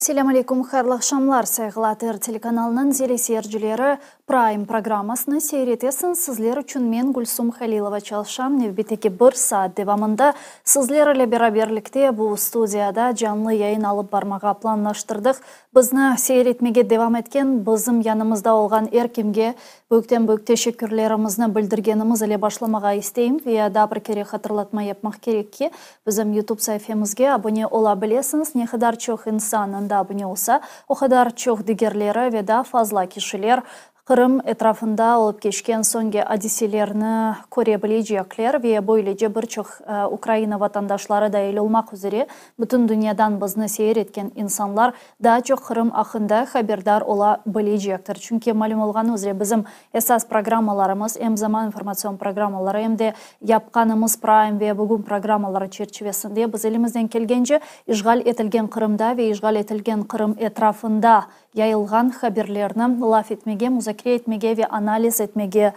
Selam aleykum, hayırlı akşamlar. Saygılar telekanalının zeli seyircileri Prime programmasını seyretesin. Sizler için men Gülsüm Halilova çalışam. Nevbeteki bir saat devamında sizlerle beraberlikte bu studiyada canlı yayın alıp barmağa planlaştırdık. Bizni seyretmege devam etken bizim yanımızda olgan erkimge büyük teşekkürlerimizni bildirgenimiz ile başlamağa isteyim ve da bir kere hatırlatma yapmak gerek ki bizim YouTube sayfamızga abone olabilirsiniz. Ne kadar çok insanın da abone olsa o kadar çok diğerleri ve daha fazla kişiler Kırım etrafında olup geçken songi hadiselerini görebilecekler ve böylece birçok Ukrayna vatandaşları dahil olmak üzere bütün dünyadan bizni seyretken insanlar daha çok Kırım hakkında haberdar olabilecektir. Çünkü malum olğan üzere bizim esas programmalarımız hem zaman informasyon programmaları hem de yapkanımız Prime ve bugün programmaları çerçevesinde biz elimizden kelgence işgal etilgen Kırım'da ve işgal etilgen Kırım etrafında yayılgan haberlerini laf etmege, müzakere etmege ve analiz etmege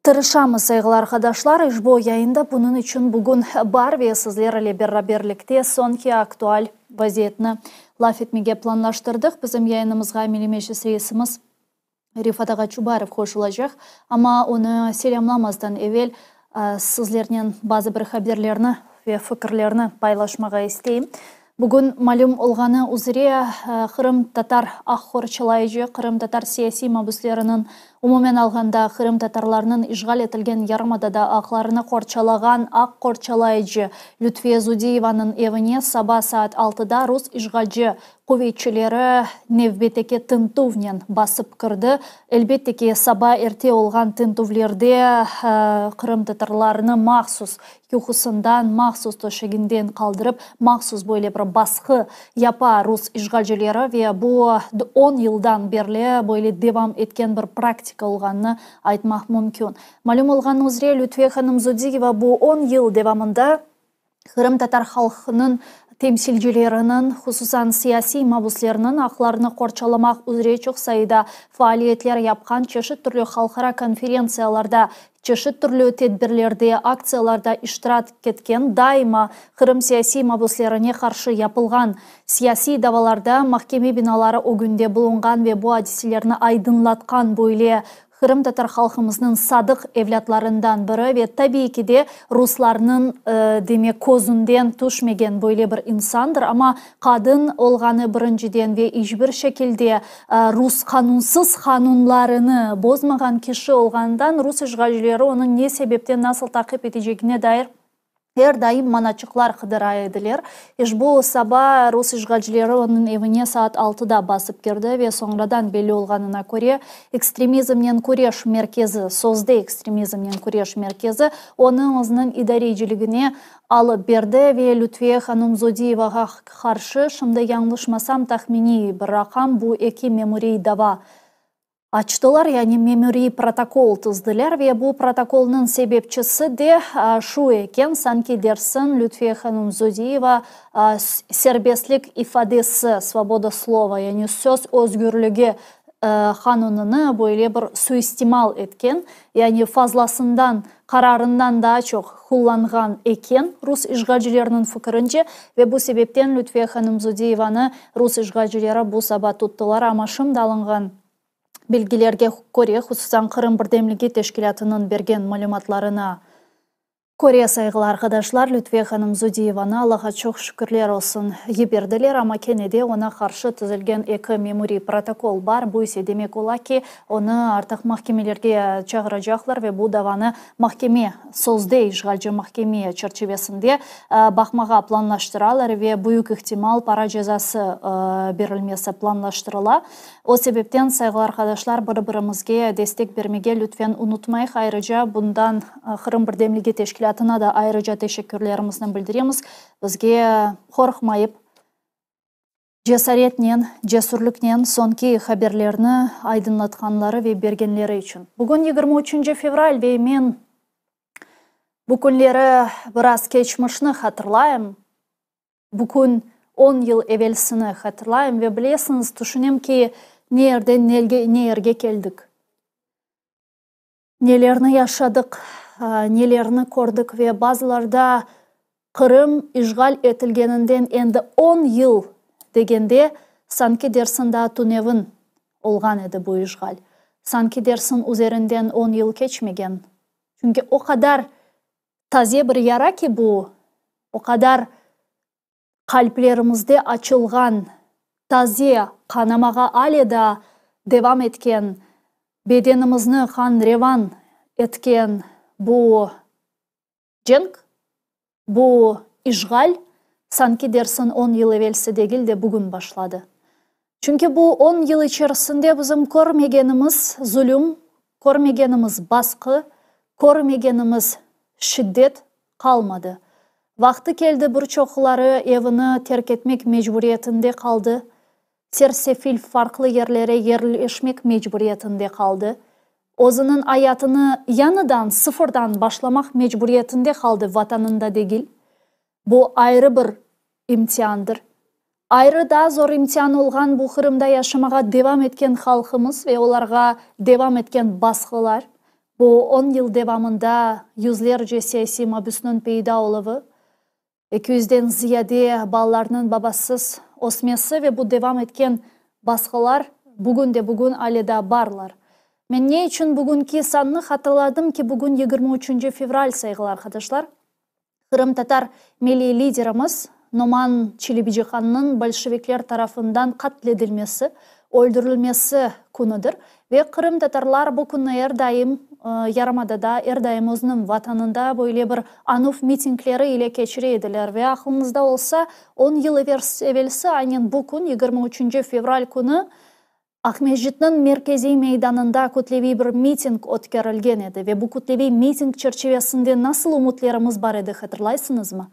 tırışamız saygılar arkadaşlar. İş bu yayında bunun için bugün var ve sizlerle beraberlikte sonki aktual vaziyetini laf etmege planlaştırdık. Bizim yayınımızga Milli Meclis reisimiz Rifat Ağa Çubarov koşulacak. Ama onu selamlamazdan evvel sizlerden bazı bir haberlerini ve fikirlerini paylaşmağa isteyim. Bugün malum olğanı üzere Kırım Tatar Akkorçalayıcı, Kırım Tatar siyasi mabuslarının umumen alğanda Kırım Tatarlarının işgal etilgen yarımadada aklarını korçalagan Akkorçalayıcı Lütfiye Zudiyevanın evine sabah saat 6'da Rus işgalci kuvvetçileri nevbeteki tintuvnen basıp kırdı. Elbette ki sabah erte olğan tintuvlerde Kırım Tatarlarını mahsus yuxusundan, mahsus toşeginden kaldırıp mahsus böyle bir baskı yapa Rus işgalcileri ve bu 10 yıldan beri böyle devam etken bir praktika olğanını aytmak mümkün. Malum olğan üzere Lütfiye Hanım Zudiyeva bu 10 yıl devamında Kırım Tatar halkının temsilcilerinin, hususan siyasi mabuslarının haklarını korçalamak üzere çok sayıda faaliyetler yapkan, çeşit türlü halkara konferensiyalarda, çeşit türlü tedbirlerde, aksiyalarda iştirak etken, daima Kırım siyasi mabuslarına karşı yapılgan siyasi davalarda mahkeme binaları o günde bulungan ve bu hadiselerini aydınlatkan böyle Kırım Tatar halkımızın sadık evlatlarından biri ve tabii ki de Ruslarının demek közünden düşmegen böyle bir insandır ama kadın olğanı birinciden ve hiçbir şekilde Rus kanunsuz kanunlarını bozmagan kişi olğandan Rus işgalcileri onun ne sebepten nasıl takip edeceğine dair her daim manaçıklar kıdıraydılar. Bu sabah Rus işgalcileri onun evine saat 6'da basıp girdi ve sonradan belli olğanına göre ekstremizmden kureş merkezi, sözde ekstremizmden kureş merkezi onun özünün idareciligine alıp berdi ve Lütfiye Hanım Zudiyevaga karşı şimdi yanlışmasam tahmini bir rakam bu iki memuri dava açtılar, yani memori protokol tuzdular ve bu protokolun sebepçisi de şu eken, sanki dersin Lütfiye Hanım Zudiyeva serbestlik ifadesi, svoboda slova, yani söz özgürlüğü kanununu böyle bir suistimal etken, yani fazlasından, kararından daha çok kullangan eken Rus işgalcilerinin fikrince ve bu sebepten Lütfiye Hanım Zudiyeva'nı Rus işgalcileri bu sabah tuttular ama şimdi alıngan bilgilerge göre, hususan Kırım Birdemligi Teşkilatı'nın bergen malumatlarına göre saygılı arkadaşlar, Lütfiye Hanım Zudiyeva'na Allah'a çok şükürler olsun yiberdiler ama kenede ona karşı tüzülgen iki memuri protokol var. Bu ise demek ola ki onu artık mahkemelerge çağıracaklar ve bu davanı mahkeme, sözde işgalci mahkeme çerçevesinde bakmağa planlaştıralar ve büyük ihtimal para cezası verilmesi planlaştırıla. O sebepten saygılı arkadaşlar birbirimizge destek vermege lütfen unutmayın. Ayrıca bundan Kırım Birdemligi Teşkilatı'na da ayrıca teşekkürlerimizi bildiremiz. Bizge korkmayıp cesaretle, cesurlukla sonki haberlerini aydınlatkanları ve bergenleri için. Bugün 23 fevral ve men bu günleri biraz geçmişini hatırlayayım. Bugün 10 yıl evvelsini hatırlayayım ve bilesiniz, düşünem ki nereden nereye geldik. Nelerini yaşadık, nelerini gördük ve bazılarda Kırım işgal etilgeninden endi 10 yıl degende Sanki dersin da tunevin olgan edi bu işgal. Sanki dersin üzerinden 10 yıl geçmegen. Çünkü o kadar taze bir yara ki bu, o kadar kalplerimizde açılgan, taze kanamaga aleda devam etken, bedenimizni kan revan etken bu cenk, bu işgal sanki dersin 10 yıl evvelsi değil de bugün başladı. Çünkü bu 10 yıl içerisinde bizim görmegenimiz zulüm, görmegenimiz baskı, görmegenimiz şiddet kalmadı. Vakti geldi birçokları evini terk etmek mecburiyetinde kaldı. Sersefil farklı yerlere yerleşmek mecburiyetinde kaldı. Özünün hayatını yanıdan, sıfırdan başlamak mecburiyetinde kaldı vatanında değil. Bu ayrı bir imtihandır. Ayrı da zor imtihan olgan bu Kırım'da yaşamağa devam etken halkımız ve onlarga devam etken baskılar. Bu 10 yıl devamında yüzlerce siyasi mabüsünün peyda oluvu, 200'den ziyade ballarının babasız osmesi ve bu devam etken baskılar bugün aleda barlar. Men ne için bugünkü sanını hatırladım ki bugün 23 fevral saygılar arkadaşlar. Kırım Tatar milli liderimiz Noman Çelebici-Han'ın Bolşevikler tarafından katledilmesi, öldürülmesi konudur. Ve Kırım Tatarlar bu konu her daim Yarımada'da, her daim özünün vatanında böyle bir anuf mitingleri ile geçirediler. Ve aklımızda olsa 10 yıl evvelsi aynen bu gün 23 fevral günü Akmejit'nin merkezi meydanında kütlevi bir miting ötkürülgen edi. Ve bu kütlevi miting çerçevesinde nasıl umutlarımız var edi hatırlaysınız mı?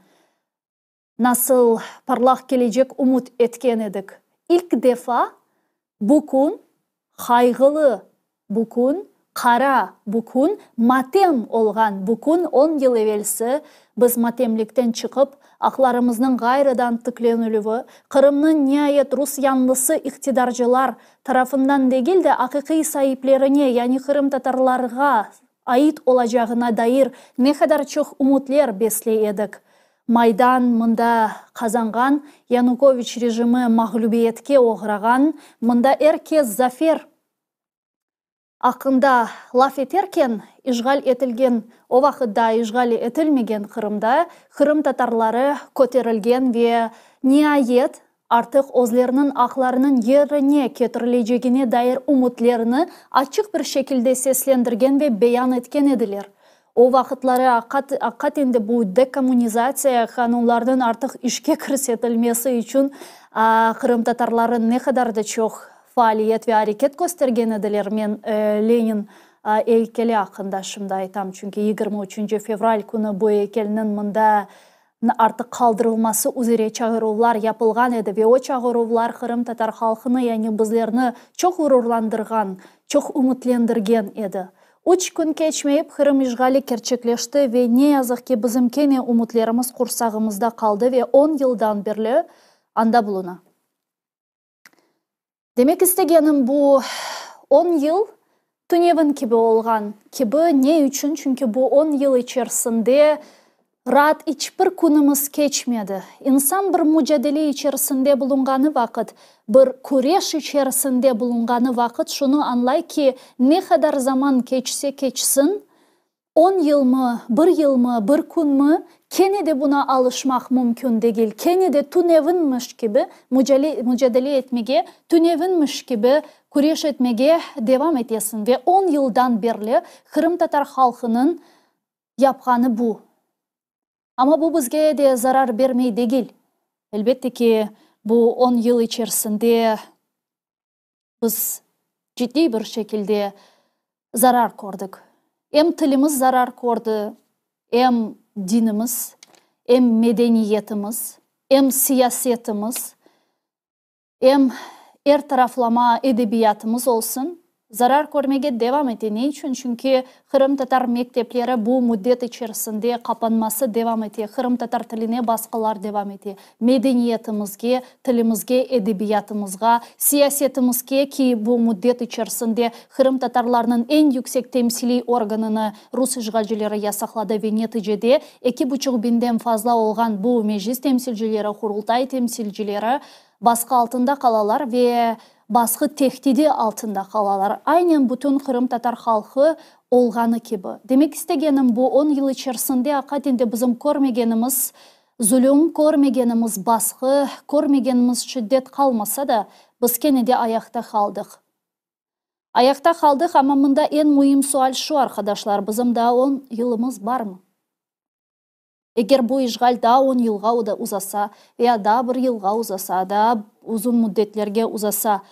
Nasıl parlak gelecek umut etken edik. İlk defa bugün kaygılı, bugün kara, bugün matem olgan, bugün 10 yıl evvelsi biz matemlikten çıkıp aklarımızın gayrıdan tıklenülüvü, Kırım'nın nihayet Rus yanlısı iktidarcılar tarafından değil de hakiki sahiplerine yani Kırım Tatarlarga ait olacağına dair ne kadar çok umutlar besleyedik. Майдан мында kazangan, Yanukovych rejimi mağlubiyetke uğragan, mında herkes zafer hakkında laf ederken işgal etilgen, o vakitte işgal etilmegen Kırım'da Kırım Tatarları köterilgen ve nihayet artık özlerinin aklarının yerine getirileceğine dair umutlarını açık bir şekilde seslendirgen ve beyan etken ediler. O vakitleri hakikaten bu dekomünizasya kanunlarının artık işe kirsetilmesi için Kırım Tatarları ne kadar da çok faaliyet ve hareket göstergen ediler. Men Lenin heykeli hakkında şimdi aytam. Çünkü 23 fevral günü bu heykelinin mında artık kaldırılması üzere çağrılar yapılgan edi. Ve o çağrılar Kırım Tatar halkını yani bizlerini çok gururlandırgan, çok umutlandırgan edi. 3 gün geçmeyip Kırım işgali gerçekleşti ve ne yazık ki bizim kene umutlarımız kursağımızda kaldı ve 10 yıldan beri anda buluna. Demek istegenim bu 10 yıl tunevin gibi olgan. Gibi ne için? Çünkü bu 10 yıl içerisinde rahat hiçbir günümüz geçmedi. İnsan bir mücadele içerisinde bulunganı vakit, bir kureş içerisinde bulunganı vakit şunu anlay ki ne kadar zaman geçse geçsin, 10 yıl mı, 1 yıl mı, 1 gün mü, kene de buna alışmak mümkün değil. Kene de tunevinmiş gibi mücadele etmeye, tunevinmiş gibi kureş etmeye devam edesin. Ve 10 yıldan beri Kırım Tatar halkının yapkanı bu. Ama bu bizge de zarar vermey değil. Elbette ki bu 10 yıl içerisinde biz ciddi bir şekilde zarar gördük. Hem tilimiz zarar gördü, hem dinimiz, hem medeniyetimiz, hem siyasetimiz, hem taraflama edebiyatımız olsun. Zarar görmeye devam etti. Ne için? Çünkü Kırım Tatar mektepleri bu müddet içerisinde kapanması devam etti. Kırım Tatar tiline baskılar devam etti. Medeniyetimizge, tilimizge, edebiyatımızga, siyasetimizge ki bu müddet içerisinde Kırım Tatarlarının en yüksek temsili organını Rus işgalcileri yasakladı ve neticede 2,5 binden fazla olgan bu meclis temsilcileri, kurultay temsilcileri baskı altında kalalar ve baskı tehdidi altında kalalar. Aynen bütün Kırım Tatar halkı olğanı gibi. Demek istegenim bu 10 yıl içerisinde hakikaten bizim görmegenimiz zulüm, görmegenimiz baskı, görmegenimiz şiddet kalmasa da biz gene de ayakta kaldık. Ayakta kaldık ama bunda en mühim sual şu arkadaşlar, bizim daha 10 yılımız var mı? Eğer bu işgal daha 10 yılga da uzasa veya daha 1 yılga uzasa, daha uzun müddetlerge uzasa,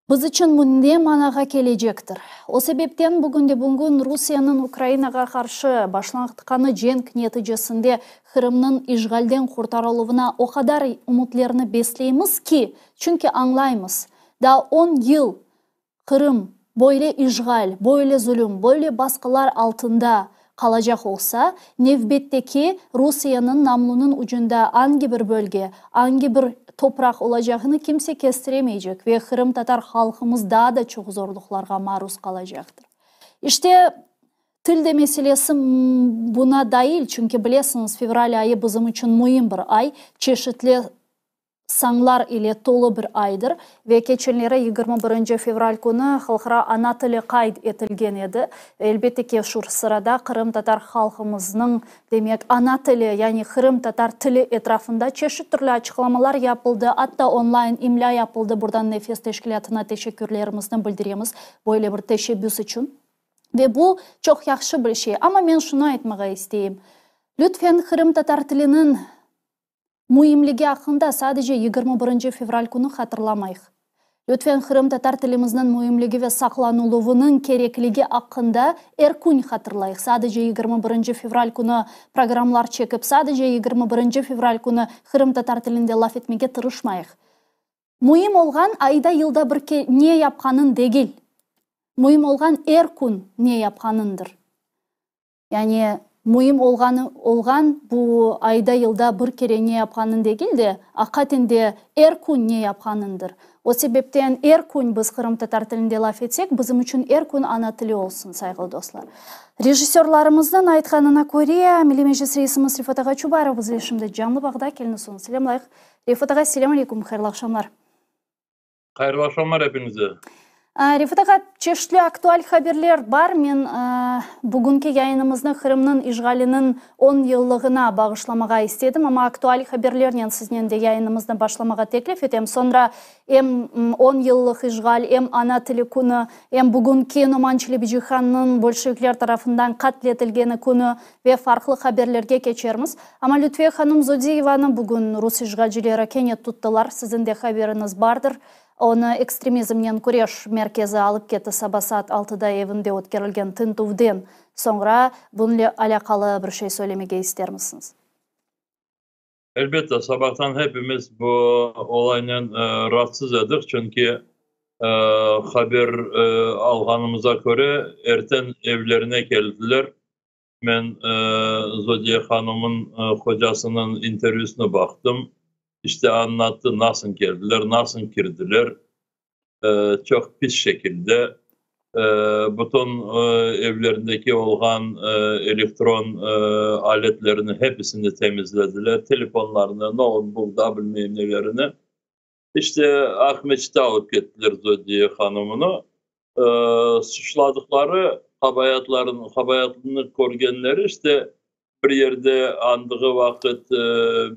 biz için bu ne managa gelecektir? O sebepten bugün Rusiyanın Ukraynaga karşı başlatkanı cenk neticesinde Kırım'nın işgalden kurtarılığına o kadar umutlarını besleyimiz ki, çünkü anlayımız, daha 10 yıl Kırım böyle işgal, böyle zulüm, böyle baskılar altında kalacak olsa, nevbetteki Rusya'nın namlunun ucunda hangi bir bölge, hangi bir toprak olacağını kimse kestiremeyecek ve Kırım Tatar halkımız daha da çok zorluklarga maruz kalacaktır. İşte tilde meselesi buna dahil, çünkü bilirsiniz fevral ayı bizim için mühim bir ay, çeşitli sanlar ile dolu bir aydır ve geçenlere 21 fevral günü halkara ana tili kayd etilgen edi. Elbette ki şu sırada Kırım Tatar halkımızın demek ana tili, yani Kırım Tatar tili etrafında çeşitli türlü açıklamalar yapıldı. Hatta online imla yapıldı. Buradan Nefes Teşkilatı'na teşekkürlerimizi bildiremiz böyle bir teşebbüs için. Ve bu çok yaxşı bir şey. Ama ben şunu aytmağa isteyeyim. Lütfen Kırım Tatar tilinin mühimligi hakkında sadece 21 fevral günü hatırlamayıq. Lütfen Kırım Tatar tilimizin mühimligi ve saklanılığının gerekliliği hakkında erkün hatırlayıq. Sadece 21 fevral günü programlar çekip, sadece 21 fevral günü Kırım Tatar tilinde laf etmeye tırışmayıq. Mühim olgan ayda yılda bir ne yapkanın değil. Mühim olgan erkün ne yapkanındır. Yani mühim olgan bu ayda yılda bir kere ne yapkanın değil de hakikaten de erkün ne yapkanındır. O sebepten erkün biz Kırım Tatar tilinde laf etsek, bizim için erkün ana tili olsun saygılı dostlar. Rejissörlerimizden aytkanına göre Milli Meclis Reisimiz Rifat Ağa Çubarov biz şimdi canlı bağda kelini sonu selamlayıq. Rifat Ağa selamun aleyküm, hayırlı akşamlar. Hayırlı akşamlar hepinize. Rifat Ağa, çeşitli aktual haberler var. Men bugünkü yayınımızda Kırım'ın işgalinin 10 yıllığına bağışlamağa istedim ama aktual haberlerle sizden de yayınımızda başlamağa teklif ettim. Sonra hem 10 yıllık işgal, hem ana tili günü, hem bugünkü Numan Çelebi-Cihan'ın Bolşevikler tarafından katletilgeni günü ve farklı haberlerge geçerimiz. Ama Lütfiye Hanım Zodiyeva'nı bugün Rus işgalcileri kenet tuttular. Sizin de haberiniz vardır. Onu ekstremizmden kureş merkezi alıp ketті sabah saat 6'da evinde ötkerilgen tintuvden sonra bununla alakalı bir şey söylemeye ister misiniz? Elbette sabahtan hepimiz bu olayla rahatsız edik. Çünkü haber alganımıza göre erten evlerine geldiler. Ben Zodiye Hanım'ın kocasının intervüsüne baktım. İşte anlattı nasıl geldiler, nasıl girdiler. Çok pis şekilde bütün evlerindeki olan elektron aletlerini hepsini temizlediler. Telefonlarını, notebook'da bilmem nelerini. İşte Ahmetçik'te alıp gittiler Zodiye Hanım'ını. Suçladıkları kabahatını görgenleri işte bir yerde andığı vakit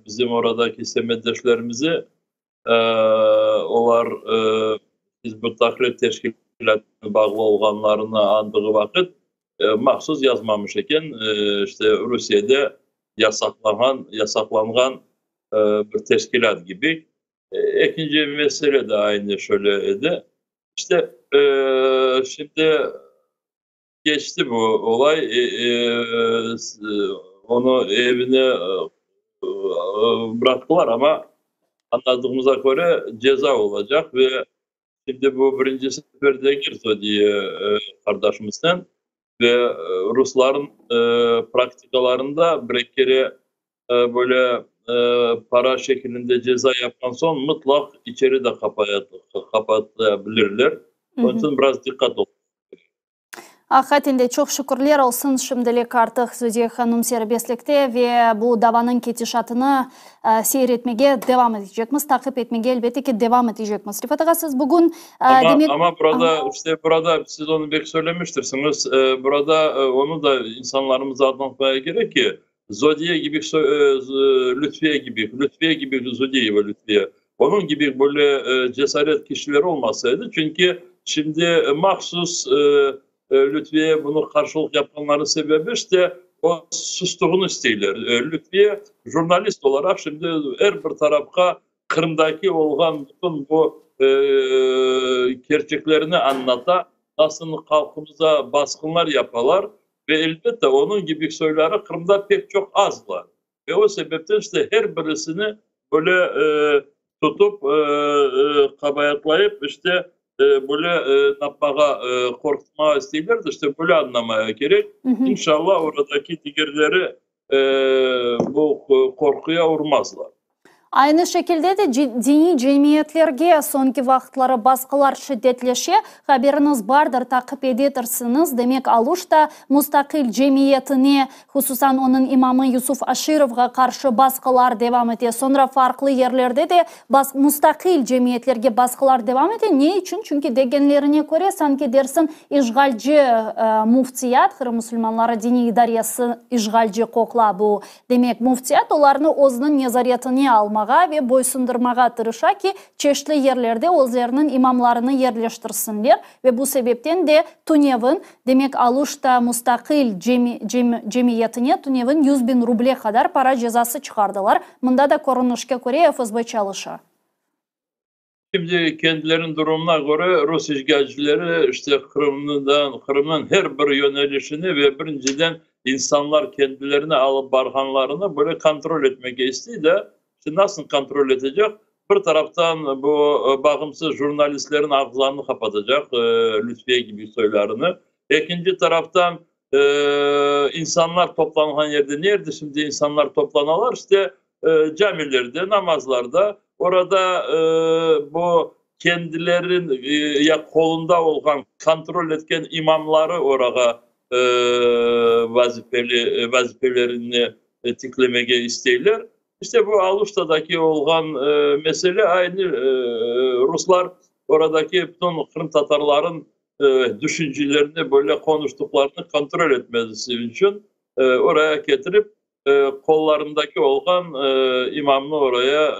bizim oradaki semedeşlerimizi onlar Hizbut Tahrir Teşkilatı'na bağlı olanlarını andığı vakit mahsus yazmamış iken işte Rusya'da yasaklangan bir teşkilat gibi. İkinci mesele de aynı şöyle idi. İşte şimdi geçti bu olay. Onu evine bıraktılar ama anladığımıza göre ceza olacak ve şimdi bu birinci seferde girdi diye kardeşimizden ve Rusların praktikalarında bir kere böyle para şeklinde ceza yapan son mutlak içeri de kapatabilirler. Onun için biraz dikkat olun. Hakikaten çok şükürler olsun şimdilik artık Züdiye Hanım serbestlikte ve bu davanın ketişatını seyretmeye devam edecekmiz. Takip etmeye elbette ki devam edecekmiz. Rifat Ağa, siz bugün Ama burada siz onu belki söylemiştirsiniz. Burada onu da insanlarımıza anlatmaya gerek ki Zodiye gibi Lütfiye gibi Zodiye ve Lütfiye. Onun gibi böyle cesaret kişileri olmasaydı, çünkü şimdi mahsus Lütfiye bunu karşılık yapanların sebebi işte o sustuğunu istiyorlar. Lütfiye jurnalist olarak şimdi her bir tarafta Kırım'daki olğan bütün bu gerçeklerini anlata, nasıl halkımıza baskınlar yaparlar ve elbette onun gibi söyleri Kırım'da pek çok az var. Ve o sebepten işte her birisini böyle tutup kabayatlayıp işte böyle yapmaya korkutmaya istiyorlar da işte böyle anlamaya gerek. İnşallah oradaki diğerleri bu korkuya uğramazlar. Aynı şekilde de dini cemiyetlerge sonki vaqtları baskılar şiddetleşe, haberiniz bardır, takip edirsiniz. Demek Aluş'ta müstakil cemiyetine, hususan onun imamı Yusuf Aşirov'a karşı baskılar devam ediyor. Sonra farklı yerlerde de müstakil cemiyetlerge baskılar devam ediyor. Ne için? Çünkü degenlerine göre sanki dersin işgalci muftiyat, Kırım Müslümanları dini idaresi işgalci kokla bu. Demek muftiyat onlarını özünün nezariyetine almak ve boysundurmağa tırışa ki çeşitli yerlerde özlerinin imamlarını yerleştirsinler ve bu sebepten de Tunev'in demek Aluş'ta müstakil cemiyetine Tunev'in 100.000 ruble kadar para cezası çıkardılar. Bunda da korunuşka göre FSB çalışıyor. Şimdi kendilerinin durumuna göre Rus işgalcileri işte Kırım'ın her bir yönelişini ve birinciden insanlar kendilerine alıp barhanlarını böyle kontrol etmek istiyor da işte nasıl kontrol edecek? Bir taraftan bu bağımsız jurnalistlerin ağızlarını kapatacak, Lütfiye gibi söylerini. İkinci taraftan insanlar toplanan yerde, nerede şimdi insanlar toplanırlar? İşte camilerde, namazlarda. Orada bu kendilerin ya kolunda olan kontrol etken imamları oraya vazifelerini tiklemeye istiyorlar. İşte bu Aluşta'daki olan mesele aynı Ruslar oradaki bütün Kırım Tatarların düşüncelerini böyle konuştuklarını kontrol etmesi için oraya getirip kollarındaki olan imamını oraya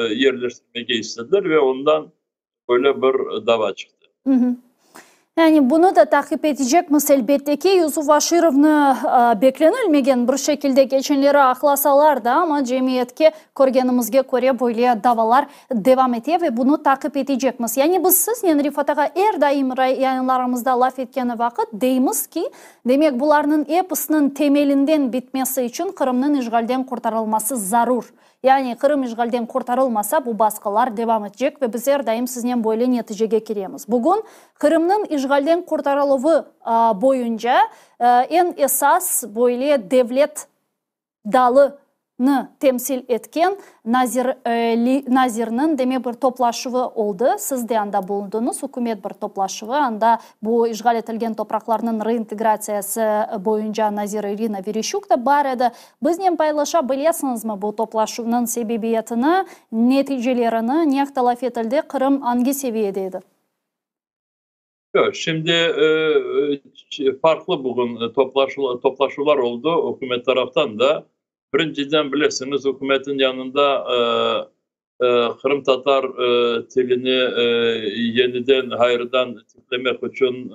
yerleştirmek istediler ve ondan böyle bir dava çıktı. Yani bunu da takip edecekmiz elbette ki. Yusuf Aşirov'nu beklenilmegen bir şekilde geçenleri aklasalar da ama cemiyetke korgenimizge göre böyle davalar devam ediyor ve bunu takip edecekmiz. Yani biz siz yani Rifat Ağa her daim yayınlarımızda laf etkeni vakit deyimiz ki demek bularının episinin temelinden bitmesi için Kırım'ın işgalden kurtarılması zarur. Yani Kırım işgalden kurtarılmasa bu baskılar devam edecek ve biz her daim sizden böyle neticeye kiremiz. Bugün Kırım'ın işgalden kurtarılığı boyunca en esas böyle devlet dalını temsil etken Nazir'nin demek bir toplaşığı oldu. Siz de anda bulundunuz. Hükümet bir toplaşığı. Anda bu işgal etilgen topraklarının reintegrasyası boyunca Nazir Irina Vereshchuk da var edi. Bizden paylaşa bilesiniz mi bu toplaşığının sebebiyetini, neticelerini, ne talaf etildi, Kırım hangi seviyedeydi? Şimdi farklı bugün toplaşılar oldu hükümet taraftan da. Birinciden bilesiniz hükümetin yanında Kırım Tatar tilini yeniden hayırdan tiplemek için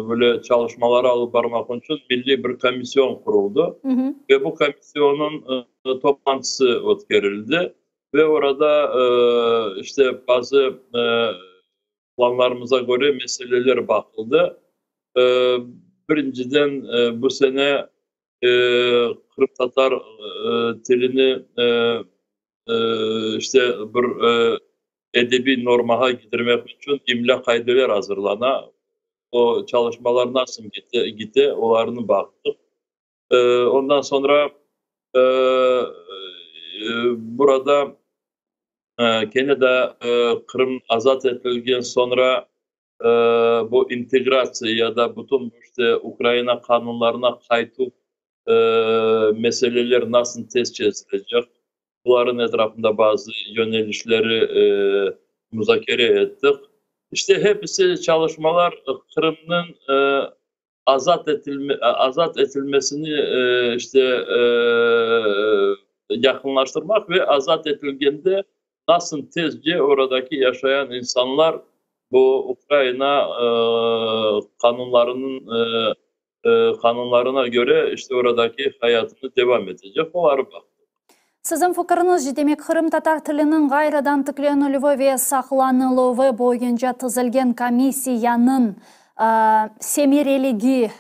böyle çalışmaları alıp varmak için milli bir komisyon kuruldu. Ve bu komisyonun toplantısı ötkerildi. Ve orada işte bazı planlarımıza göre meseleler bakıldı. Birinciden bu sene Kırım Tatar tilini işte bir edebi normaha gidirmek için imla kaydeler hazırlana. O çalışmalar nasıl gitti onlarını baktık. Ondan sonra burada gene de Kırım azat edilgen sonra bu integrasiya ya da bütün işte Ukrayna kanunlarına kayıtlı meseleler nasıl tez çözülecek? Bunların etrafında bazı yönelişleri müzakere ettik. İşte hepsi çalışmalar Kırım'ın azat edilmesini yakınlaştırmak ve azat edildiğinde nasıl tezce oradaki yaşayan insanlar bu Ukrayna kanunlarına göre işte oradaki hayatını devam edecek. Onlara bak. Sizin fikriniz, demek Kırım tatar tilinin gayradan tiklenülüvü ve saklanılıvı boyunca tüzülgen komissiyanın semireligi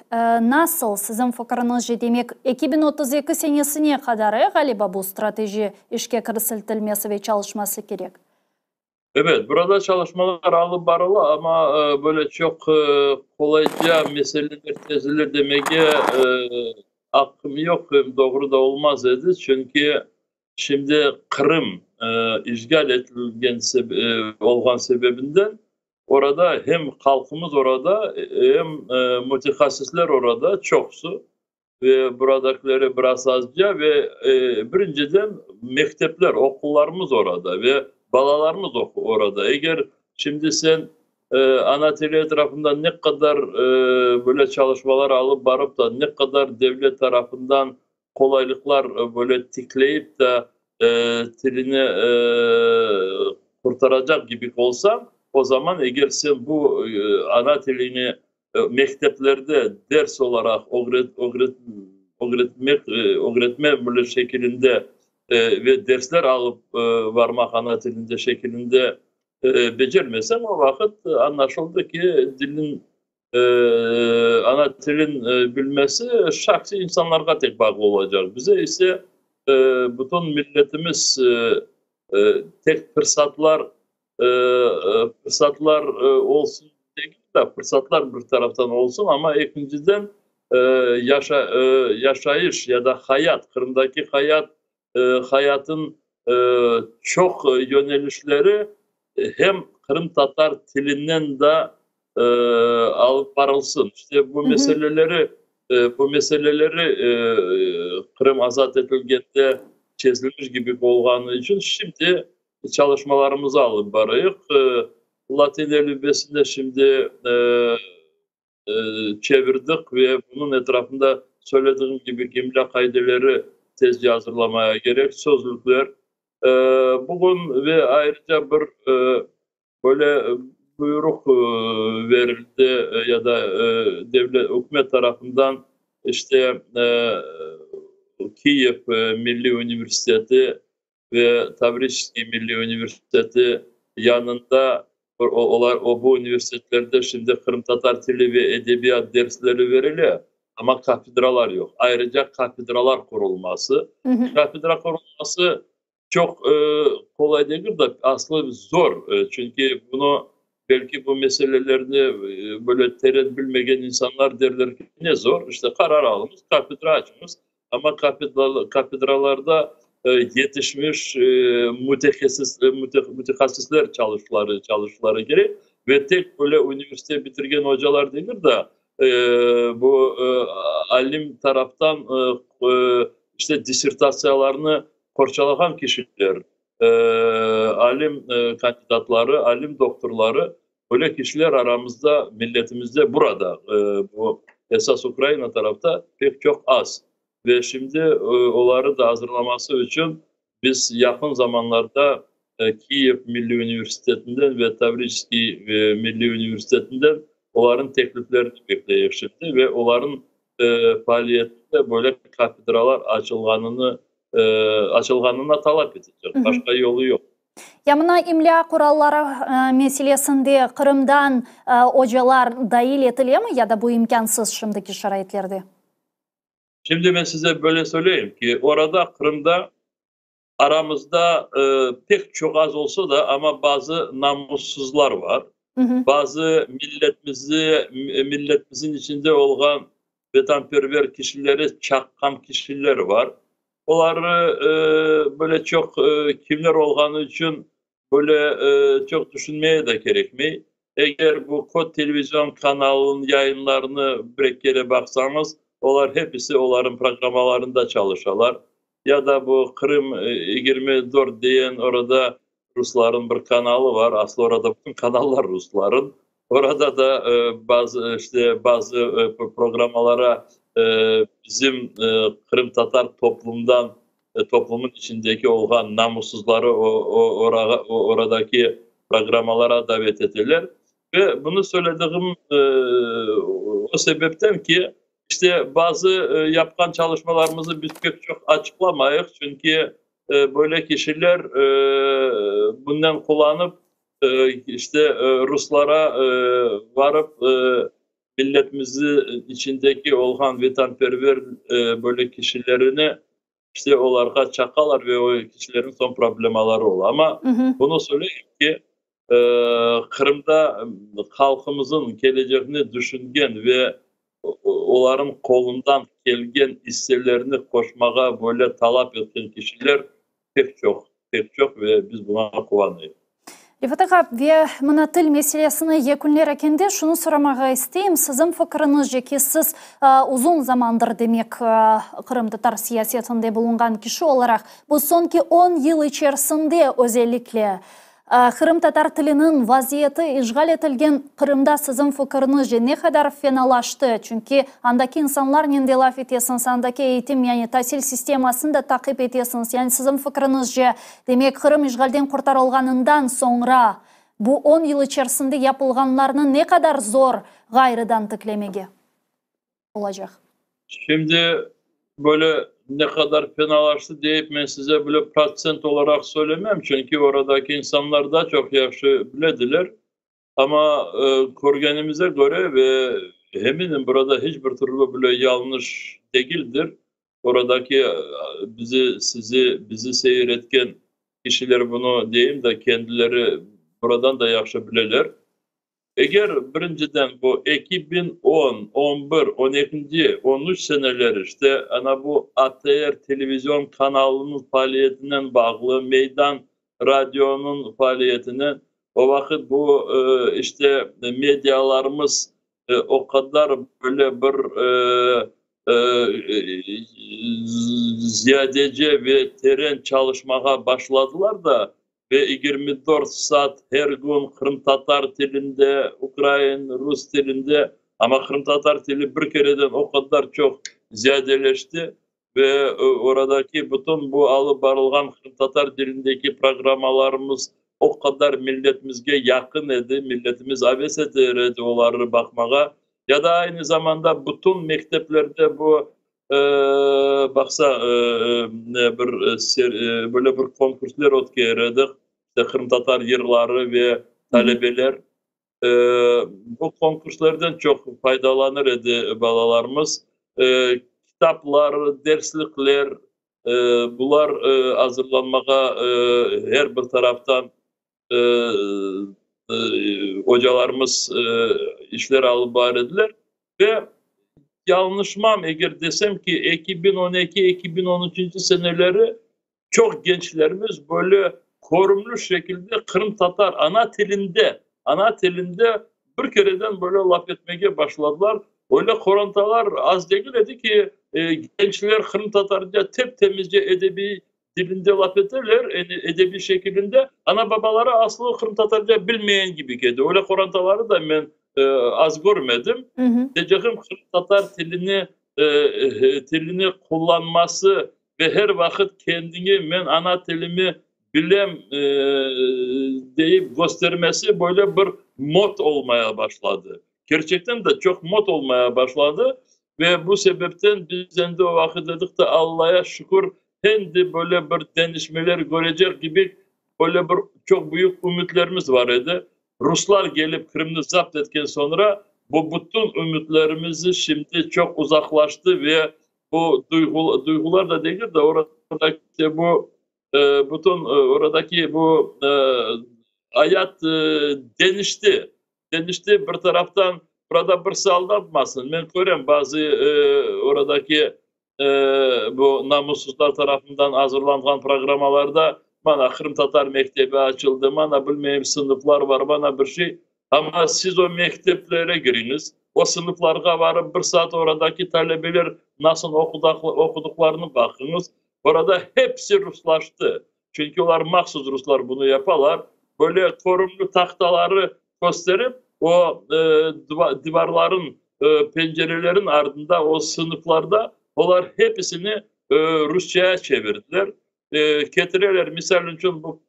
nasıl? Sizin fikriniz, demek 2032 senesine kadar galiba bu strateji işe kiritilmesi ve çalışması gerek. Evet, burada çalışmalar alıp barılı ama böyle çok kolayca meseleler tezilir demeye hakkım yok, doğru da olmaz dedi. Çünkü şimdi Kırım işgal edilgen olan sebebinden orada hem halkımız orada hem mütehassisler orada çoksu ve buradakileri biraz azca ve birinciden mektepler, okullarımız orada ve balalarımız orada. Eğer şimdi sen Anatolia tarafından ne kadar böyle çalışmalar alıp barıp da ne kadar devlet tarafından kolaylıklar böyle tikleyip de tilini kurtaracak gibi olsan o zaman eğer sen bu ana tilini mekteplerde ders olarak öğretme böyle şeklinde ve dersler alıp varmak ana tilinde şeklinde becermesen o vakit anlaşıldı ki dilin ana tilin bilmesi şahsi insanlara tek bağlı olacak. Bize ise bütün milletimiz tek fırsatlar olsun değil de fırsatlar bir taraftan olsun ama ikinciden yaşayış ya da hayat, Kırım'daki hayatın çok yönelişleri hem Kırım Tatar tilinden de alıp varılsın. İşte bu meseleleri Kırım azat edilgende çözülmüş gibi olduğu için şimdi çalışmalarımızı alıp varayık. Latin elifbesinde şimdi çevirdik ve bunun etrafında söylediğim gibi imla kaideleri tez hazırlamaya gerek, sözlükler. Bugün ve ayrıca bir böyle buyruk verildi ya da devlet hükümet tarafından işte Kiev Milli Üniversitesi ve Tavriski Milli Üniversitesi yanında bu üniversitelerde şimdi Kırım Tatar Dili ve Edebiyat dersleri veriliyor ama katedralar yok. Ayrıca katedralar kurulması. Katedra kurulması çok kolay değil de aslında zor. Çünkü bunu belki bu meselelerini böyle tereddüt bilmeyen insanlar derler ki ne zor. İşte karar alımız, katedra açımız ama katedralarda yetişmiş mütehassisler çalışmaları gerek ve tek böyle üniversite bitirgen hocalar değildir de bu alim taraftan işte disertasyalarını korçalayan kişiler, alim kandidatları, alim doktorları böyle kişiler aramızda, milletimizde burada bu esas Ukrayna tarafta pek çok az. Ve şimdi onları da hazırlaması için biz yakın zamanlarda Kiev Milli Üniversitesi'nden ve Tavriski Milli Üniversitesi'nden onların tekliflerini bekliyoruz şimdi ve onların faaliyetinde böyle katedralar açılganına talep edecek. Başka yolu yok. Yamına imla kuralları meselesinde Kırım'dan hocalar dahil ediliyor mu ya da bu imkansız şimdiki şaraitlerde? Şimdi ben size böyle söyleyeyim ki orada Kırım'da aramızda pek çok az olsa da ama bazı namussuzlar var. Bazı milletimizin içinde olan vatanperver kişileri çakkan kişiler var. Onları böyle çok kimler olduğu için böyle çok düşünmeye de gerekmiyor. Eğer bu Kod Televizyon kanalının yayınlarını bir kere baksanız, onlar hepsi onların programalarında çalışırlar. Ya da bu Kırım 24 diyen orada Rusların bir kanalı var. Aslında orada bütün kanallar Rusların. Orada da bazı programalara bizim Kırım Tatar toplumun içindeki olan namussuzları oradaki programalara davet ettiler. Ve bunu söylediğim o sebepten ki işte bazı yapkan çalışmalarımızı biz pek çok açıklamayız. Çünkü böyle kişiler bundan kullanıp Ruslara varıp milletimizi içindeki olan vatanperver böyle kişilerini onlara çakalar ve o kişilerin son problemaları olur. Ama bunu söyleyeyim ki Kırım'da halkımızın geleceğini düşüngen ve onların kolundan gelgen isterlerini koşmaya böyle talep eden kişiler pek çok ve biz buna kuvvanıyız. Rifat ağa, ve mına til meselesini yekunlerken şunu soramağa isteyim. Sizin fikriniz ki siz uzun zamandır demek Kırım Tatar siyasetinde bulungan kişi olarak bu sonki 10 yıl içerisinde özellikle Kırım Tatar tilinin vaziyeti işgal etilgen Kırım'da sizin fikriniz ne kadar fenalaştı? Çünkü andaki insanlar nende laf etesiniz, andaki eğitim yani tahsil sistemasını da takip etesiniz. Yani sizin fikrinizce demek Kırım işgalden kurtarılganından sonra bu 10 yıl içerisinde yapılganlarını ne kadar zor gayrıdan tıklemege olacak? Şimdi böyle ne kadar fenalaştı deyip ben size böyle prosent olarak söylemem. Çünkü oradaki insanlar da çok yaxşı bilediler. Ama korgenimize göre ve eminim burada hiçbir türlü böyle yanlış değildir. Oradaki bizi seyretken kişiler bunu diyeyim de kendileri buradan da yaxşı bilirler. Eğer birinciden bu 2010, 11, 12, 13 seneler ana bu ATR televizyon kanalının faaliyetinden bağlı, Meydan Radyo'nun faaliyetinden o vakit bu medyalarımız o kadar böyle bir ziyadece ve teren çalışmaya başladılar da ve 24 saat her gün Kırım Tatar dilinde, Ukrayna, Rus dilinde ama Kırım Tatar dili bir kereden o kadar çok ziyadeleşti ve oradaki bütün bu alıp barılgan Kırım Tatar dilindeki programalarımız o kadar milletimizge yakın edi, milletimiz aves ederdi onları bakmağa. Ya da aynı zamanda bütün mekteplerde bu böyle bir konkurslar ötkeyirdik. Kırım Tatar yırları ve talebeler bu konkurslardan çok faydalanır idi balalarımız. Kitaplar, derslikler bunlar hazırlanmaya her bir taraftan hocalarımız işler alıp baridiler ve yanlışmam eğer desem ki 2012-2013 seneleri çok gençlerimiz böyle korumlu şekilde Kırım Tatar ana tilinde bir kereden böyle laf etmeye başladılar. Öyle korontalar az değil dedi ki gençler Kırım Tatarca temizce edebi dilinde laf ederler, edebi şeklinde. Ana babaları aslı Kırım Tatarca bilmeyen gibi geldi. Öyle korontaları da ben az görmedim. Diyeceğim Kırım Tatar tilini kullanması ve her vakit kendini ben ana tilimi bilem deyip göstermesi böyle bir mod olmaya başladı. Gerçekten de çok mod olmaya başladı ve bu sebepten biz de o vakit dedik de Allah'a şükür kendi böyle bir denişmeler görecek gibi böyle bir çok büyük ümitlerimiz var idi. Ruslar gelip Kırım'ı zapt etken sonra bu bütün ümitlerimizi şimdi çok uzaklaştı ve bu duygular da değil de oradaki bu bütün oradaki bu hayat denişti. Denişti bir taraftan burada bir saldatmasın. Ben görüyorum bazı oradaki bu namussuzlar tarafından hazırlanan programalarda bana Kırım Tatar Mektebi açıldı, bana bilmeyeyim sınıflar var, bana bir şey. Ama siz o mekteplere giriniz, o sınıflara varıp bir saat oradaki talebeler nasıl okuduklarını bakınız. Orada hepsi Ruslaştı. Çünkü onlar mahsus Ruslar bunu yaparlar. Böyle korumlu tahtaları gösterip o duvarların, pencerelerin ardında o sınıflarda onlar hepsini Rusça'ya çevirdiler. Getirirler misal için bu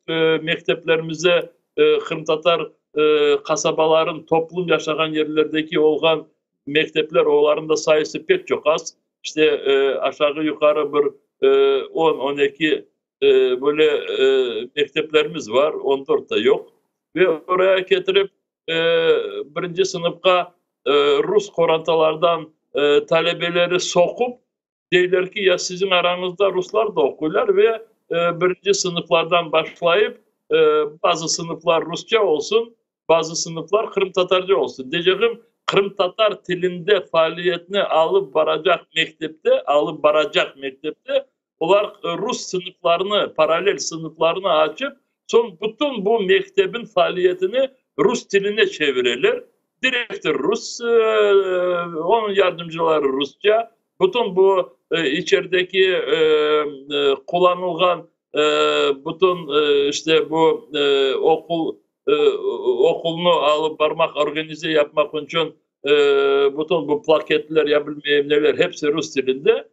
mekteplerimize Kırım Tatar kasabaların toplum yaşayan yerlerdeki olgan mektepler onların sayısı pek çok az. İşte aşağı yukarı bir 10-12 böyle mekteplerimiz var. 14 da yok. Ve oraya getirip birinci sınıfta Rus korantalardan talebeleri sokup deyirler ki ya sizin aranızda Ruslar da okurlar ve birinci sınıflardan başlayıp bazı sınıflar Rusça olsun, bazı sınıflar Kırım Tatarca olsun. Diyeceğim Kırım Tatar dilinde faaliyetini alıp baracak mektepte onlar Rus sınıflarını, paralel sınıflarını açıp son bütün bu mektebin faaliyetini Rus diline çevirirler. Direktör Rus, onun yardımcıları Rusça. Bütün bu içerideki kullanılan bütün işte bu okulunu alıp barmak organize yapmak için bütün bu plaketler yapabilmeyenler hepsi Rus dilinde.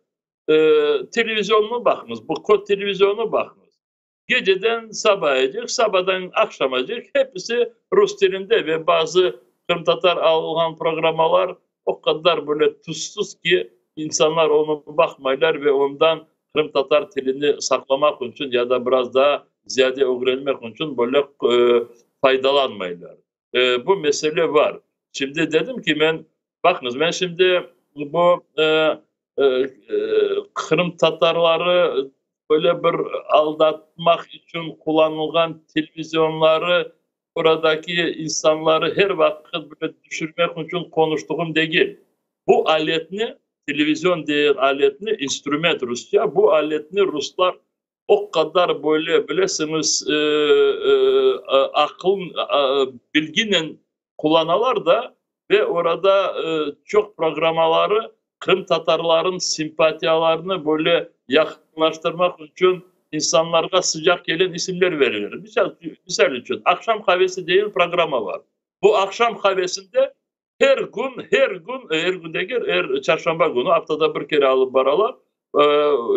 Televizyonuna bakınız, bu kod televizyonuna bakınız. Geceden sabahacak, sabahdan akşamacak hepsi Rus dilinde ve bazı Kırım Tatar alınan programalar o kadar böyle tuzsuz ki insanlar onu bakmaylar ve ondan Kırım Tatar dilini saklamak için ya da biraz daha ziyade öğrenmek için böyle faydalanmaylar. Bu mesele var. Şimdi dedim ki bakınız ben şimdi bu Kırım Tatarları böyle bir aldatmak için kullanılan televizyonları buradaki insanları her vakit böyle düşürmek için konuştuğum değil. Bu aletini televizyon değil aletini instrument Rusça. Bu aletini Ruslar o kadar böyle bilesiniz akıl bilginin kullanırlar da ve orada çok programaları Kırım Tatarların simpatiyalarını böyle yakınlaştırmak için insanlara sıcak gelen isimler verilir. Misal için akşam kahvesi değil programı var. Bu akşam kahvesinde her gün değil, çarşamba günü haftada bir kere alıp baralar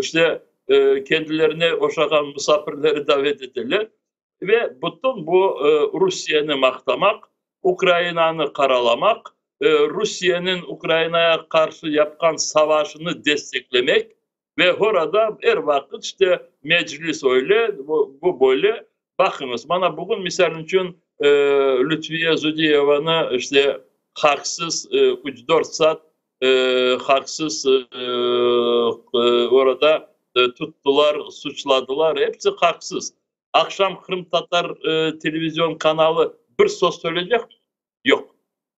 işte kendilerine oşakan misafirleri davet ederler ve bütün bu Rusya'nı maktamak, Ukrayna'nı karalamak, Rusya'nın Ukrayna'ya karşı yapkan savaşını desteklemek ve orada her vakit işte meclis öyle, bu böyle. Bakınız bana bugün misal için Lütfiye Zudiyeva'nı işte haksız 3-4 saat haksız orada tuttular, suçladılar. Hepsi haksız. Akşam Kırım Tatar televizyon kanalı bir söz söyleyecek mi? Yok.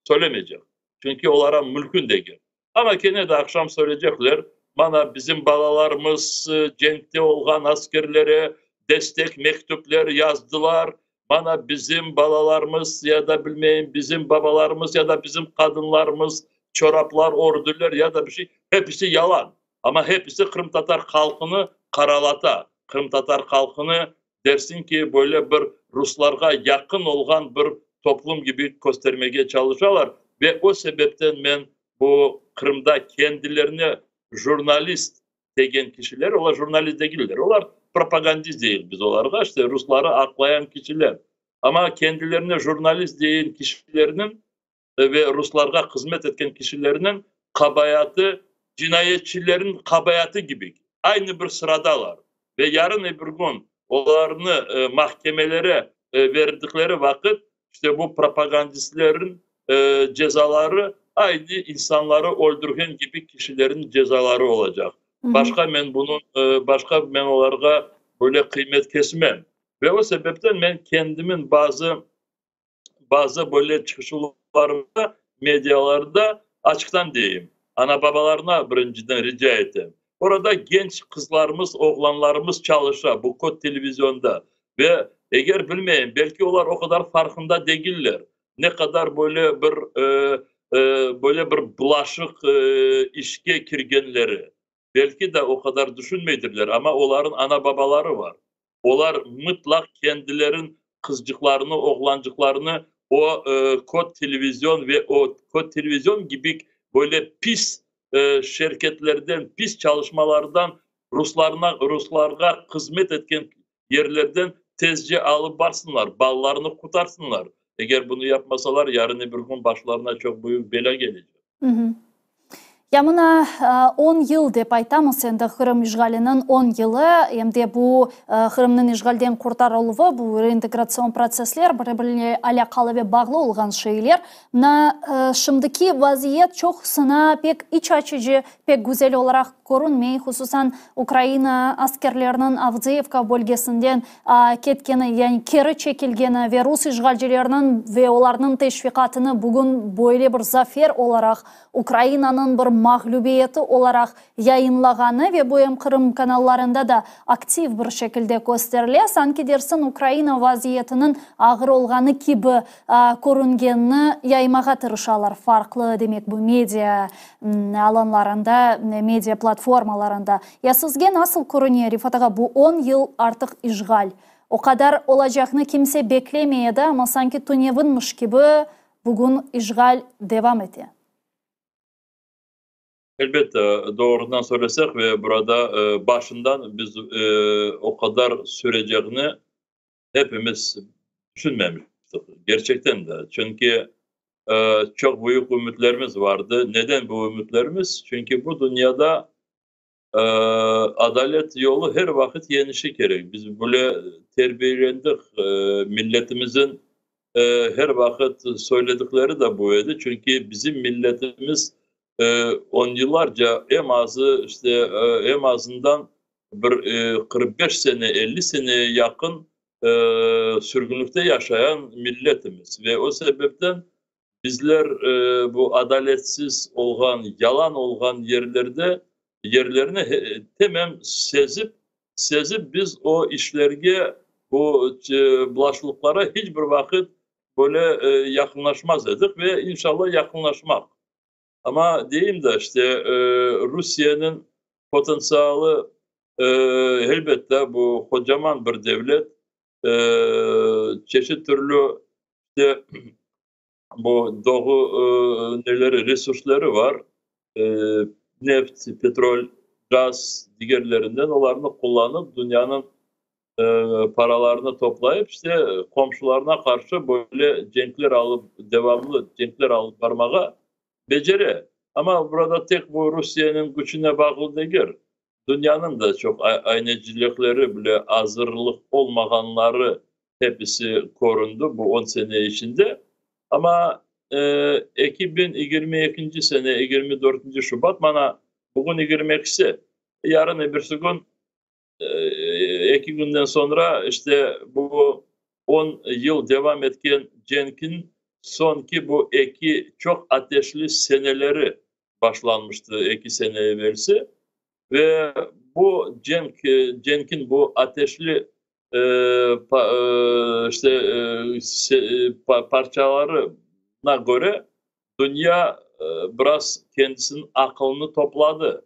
Söylemeyecek. Çünkü onlara mülkün değil. Ama gene de akşam söyleyecekler. Bana bizim balalarımız cenkte olan askerlere destek mektuplar yazdılar. Bana bizim balalarımız ya da bilmeyin bizim babalarımız ya da bizim kadınlarımız çoraplar, ordular ya da bir şey. Hepsi yalan. Ama hepsi Kırım Tatar halkını karalata. Kırım Tatar halkını dersin ki böyle bir Ruslarga yakın olan bir toplum gibi göstermeye çalışıyorlar. Ve o sebepten ben bu Kırım'da kendilerine jurnalist degen kişiler, onlar jurnalist değiller. Onlar propagandist değil biz onlara. İşte Rusları aklayan kişiler. Ama kendilerine jurnalist diyen kişilerinin ve Ruslarga hizmet etken kişilerinin kabayatı, cinayetçilerin kabayatı gibi. Aynı bir sıradalar. Ve yarın öbür gün onlarını mahkemelere verdikleri vakit işte bu propagandistlerin cezaları aynı insanları öldüren gibi kişilerin cezaları olacak. Başka ben onlara böyle kıymet kesmem. Ve o sebepten ben kendimin bazı böyle çıkışlarımda medyalarda açıktan diyeyim. Ana babalarına birinciden rica ettim. Orada genç kızlarımız, oğlanlarımız çalışa bu kod televizyonda ve eğer bilmeyin belki onlar o kadar farkında değiller. ne kadar böyle bir bulaşık işe kirgenleri belki de o kadar düşünmeydirler ama onların ana babaları var. Onlar mutlak kendilerin kızcıklarını, oğlancıklarını o kod televizyon ve o kod televizyon gibi böyle pis şirketlerden, pis çalışmalardan Ruslarga hizmet etken yerlerden tezce alıp barsınlar, ballarını kutarsınlar. Eğer bunu yapmasalar yarın bir gün başlarına çok büyük bela gelecek. Hı hı. Ya mına 10 yıl dep айтамыз, енді Кырым ишгалінің 10 yılı, емде bu Кырымның ишгалден куртарылуы, bu реинтеграцион процесслер бір-біріне алакалы ve bağlı olgan şeyler. Mına şimdiki vaziyet çok sına pek iç açıcı, pek güzel olarak görünmey. Hususan Ukrayna askerlerinin Avdiivka bölgesinden ketkeni, yani keri çekilgeni ve Rus işgalcilerinin ve onların teşvikatını bugün böyle bir zafer olarak Ukrayna'nın bir mağlubiyeti olarak yayınlağını ve bu Kırım kanallarında da aktif bir şekilde gösterildi. Sanki dersin Ukrayna vaziyetinin ağır olganı gibi görüngenini yaymağa tırışalar. Farklı demek bu medya alanlarında, medya platformalarında. Ya sizge nasıl görünüyor Rifat ağa, bu 10 yıl artık işgal? O kadar olacağını kimse beklemeyedi ama sanki tünyevinmiş gibi bugün işgal devam ediyor. Elbette doğrudan söylersek ve burada başından biz o kadar süreceğini hepimiz düşünmemiştik. Gerçekten de. Çünkü çok büyük ümitlerimiz vardı. Neden bu ümitlerimiz? Çünkü bu dünyada adalet yolu her vakit yenişi gerek. Biz böyle terbiyelendik. Milletimizin her vakit söyledikleri de buydu. Çünkü bizim milletimiz 10 yıllarca en azından 45 sene 50 seneye yakın sürgünlükte yaşayan milletimiz ve o sebepten bizler bu adaletsiz olgan, yalan olgan yerlerini temem sezip biz o işlerge, bu bulaşılıklara hiçbir vakit böyle yakınlaşmaz dedik ve inşallah yakınlaşmak. Ama diyeyim de Rusya'nın potansiyeli elbette bu kocaman bir devlet, çeşit türlü bu doğu resursları var, neft, petrol, gaz, diğerlerinden onlarını kullanıp dünyanın paralarını toplayıp komşularına karşı böyle devamlı cenkler alıp varmağa beceri. Ama burada tek bu Rusya'nın gücüne bağlı değil. Dünyanın da çok aynecilikleri bile hazırlık olmayanları hepsi korundu bu 10 sene içinde. Ama 2022 sene 24. Şubat bana bugün 22'si yarın öbürsü gün 2 günden sonra bu 10 yıl devam etken Cenk'in sonki bu çok ateşli seneleri başlanmıştı 2 sene evvelsi ve bu Cenk'in bu ateşli parçalarına göre dünya biraz kendisinin aklını topladı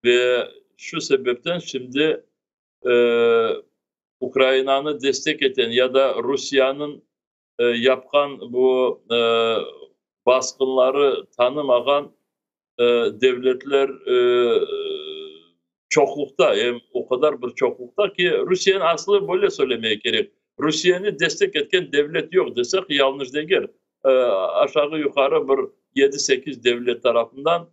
ve şu sebepten şimdi Ukrayna'nı destek eden ya da Rusya'nın yapkan bu baskınları tanımayan devletler çoklukta, o kadar bir çoklukta ki Rusya'nın aslı böyle söylemeye gerek. Rusya'nı destek eden devlet yok desek yanlış değil. Aşağı yukarı bir 7-8 devlet tarafından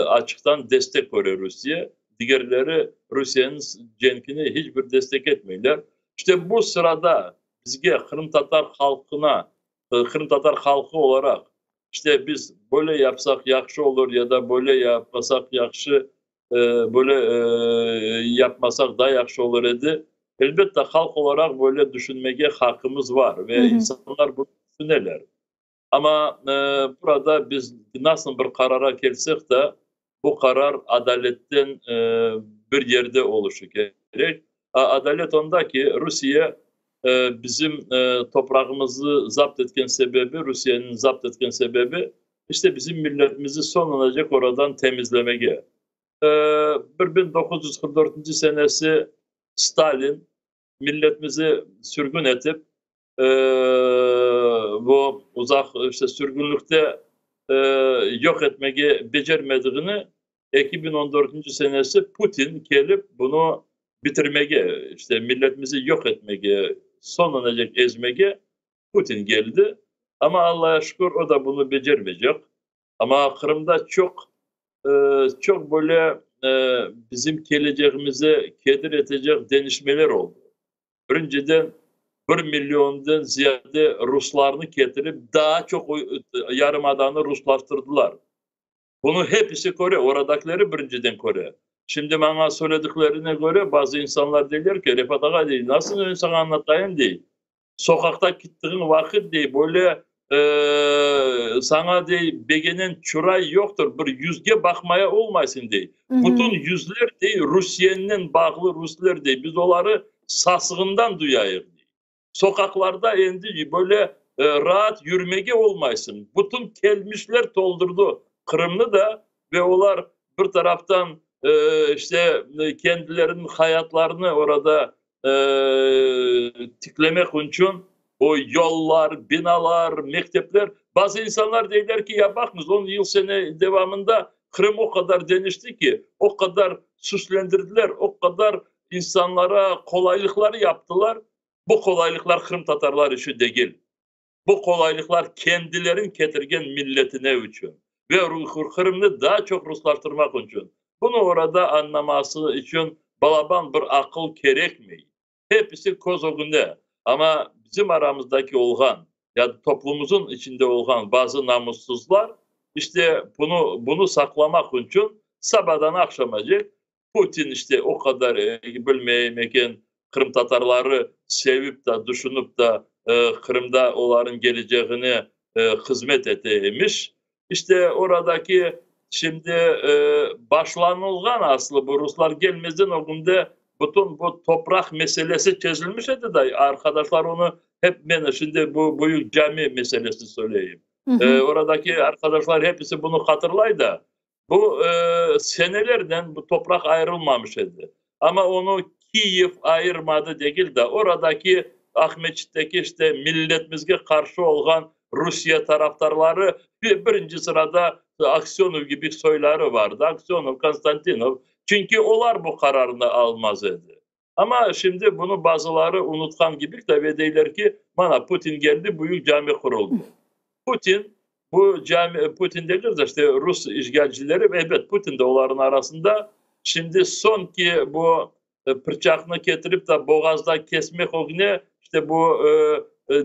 açıktan destek görüyor Rusya. Diğerleri Rusya'nın cenkini hiçbir destek etmiyorlar. Bu sırada bizge Kırım Tatar halkı olarak biz böyle yapsak yakşı olur ya da böyle yapmasak yakşı, böyle yapmasak da yakşı olur dedi. Elbette halk olarak böyle düşünmeye hakkımız var ve insanlar bunu düşünürler. Ama burada biz nasıl bir karara gelsek de bu karar adaletten bir yerde oluşu gerek. Adalet onda ki Rusya bizim toprağımızı zapt etken sebebi, Rusya'nın zapt etken sebebi işte bizim milletimizi sonlanacak oradan temizlemeye. 1944 senesi Stalin milletimizi sürgün edip bu uzak işte sürgünlükte yok etmeyi becermediğini 2014 senesi Putin gelip bunu bitirmeye, işte milletimizi yok etmeye, sonlanacak ezmeye Putin geldi. Ama Allah'a şükür o da bunu becermeyecek. Ama Kırım'da çok böyle bizim geleceğimize kedir edecek denişmeler oldu. Önceden 1 milyondan ziyade Ruslarını getirip daha çok Yarımada'nı Ruslaştırdılar. Bunu hepsi Kore, oradakileri birinciden Kore. Şimdi bana söylediklerine göre bazı insanlar diyorlar ki Refat Ağa değil, nasıl insan anlatayım değil. Sokakta gittiğin vakit değil, böyle sana değil, begenen çuray yoktur, bir yüzge bakmaya olmasın değil. Bütün yüzler değil, Rusya'nın bağlı Ruslar değil, biz onları sasığından duyayız. Sokaklarda endi böyle rahat yürümeye olmasın. Bütün gelmişler doldurdu Kırım'ı da ve onlar bir taraftan işte kendilerinin hayatlarını orada tiklemek için o yollar, binalar, mektepler. Bazı insanlar derler ki ya bakınız 10 yıl sene devamında Kırım o kadar denişti ki, o kadar süslendirdiler, o kadar insanlara kolaylıkları yaptılar. Bu kolaylıklar Kırım Tatarlar işi değil. Bu kolaylıklar kendilerin getirgen milletine için ve Kırım'ı daha çok Ruslaştırmak için. Bunu orada anlaması için balaban bir akıl gerekmiyor. Hepsi kozogunda. Ama bizim aramızdaki olgan ya toplumumuzun içinde olgan bazı namussuzlar işte bunu saklamak için sabahdan akşamacı Putin işte o kadar bilmeyemeken Kırım Tatarları sevip de düşünüp de Kırım'da onların geleceğini hizmet etmiş. İşte oradaki şimdi başlanılgan aslı bu Ruslar gelmezden o günde bütün bu toprak meselesi çözülmüş idi da arkadaşlar onu hep ben şimdi bu büyük cami meselesi söyleyeyim. Oradaki arkadaşlar hepsi bunu hatırlaydı. Bu senelerden bu toprak ayrılmamış idi. Ama onu Kiev ayırmadı değil de oradaki Ahmetçik'teki işte milletimizge karşı olan Rusya taraftarları birinci sırada Aksyonov gibi soyları vardı. Aksyonov, Konstantinov. Çünkü onlar bu kararını almaz idi. Ama şimdi bunu bazıları unutkan gibi de ve deyler ki bana Putin geldi büyük cami kuruldu. Putin denir de işte Rus işgalcileri evet Putin de onların arasında şimdi son ki bu bıçakını getirip de boğazda kesmek o güne işte bu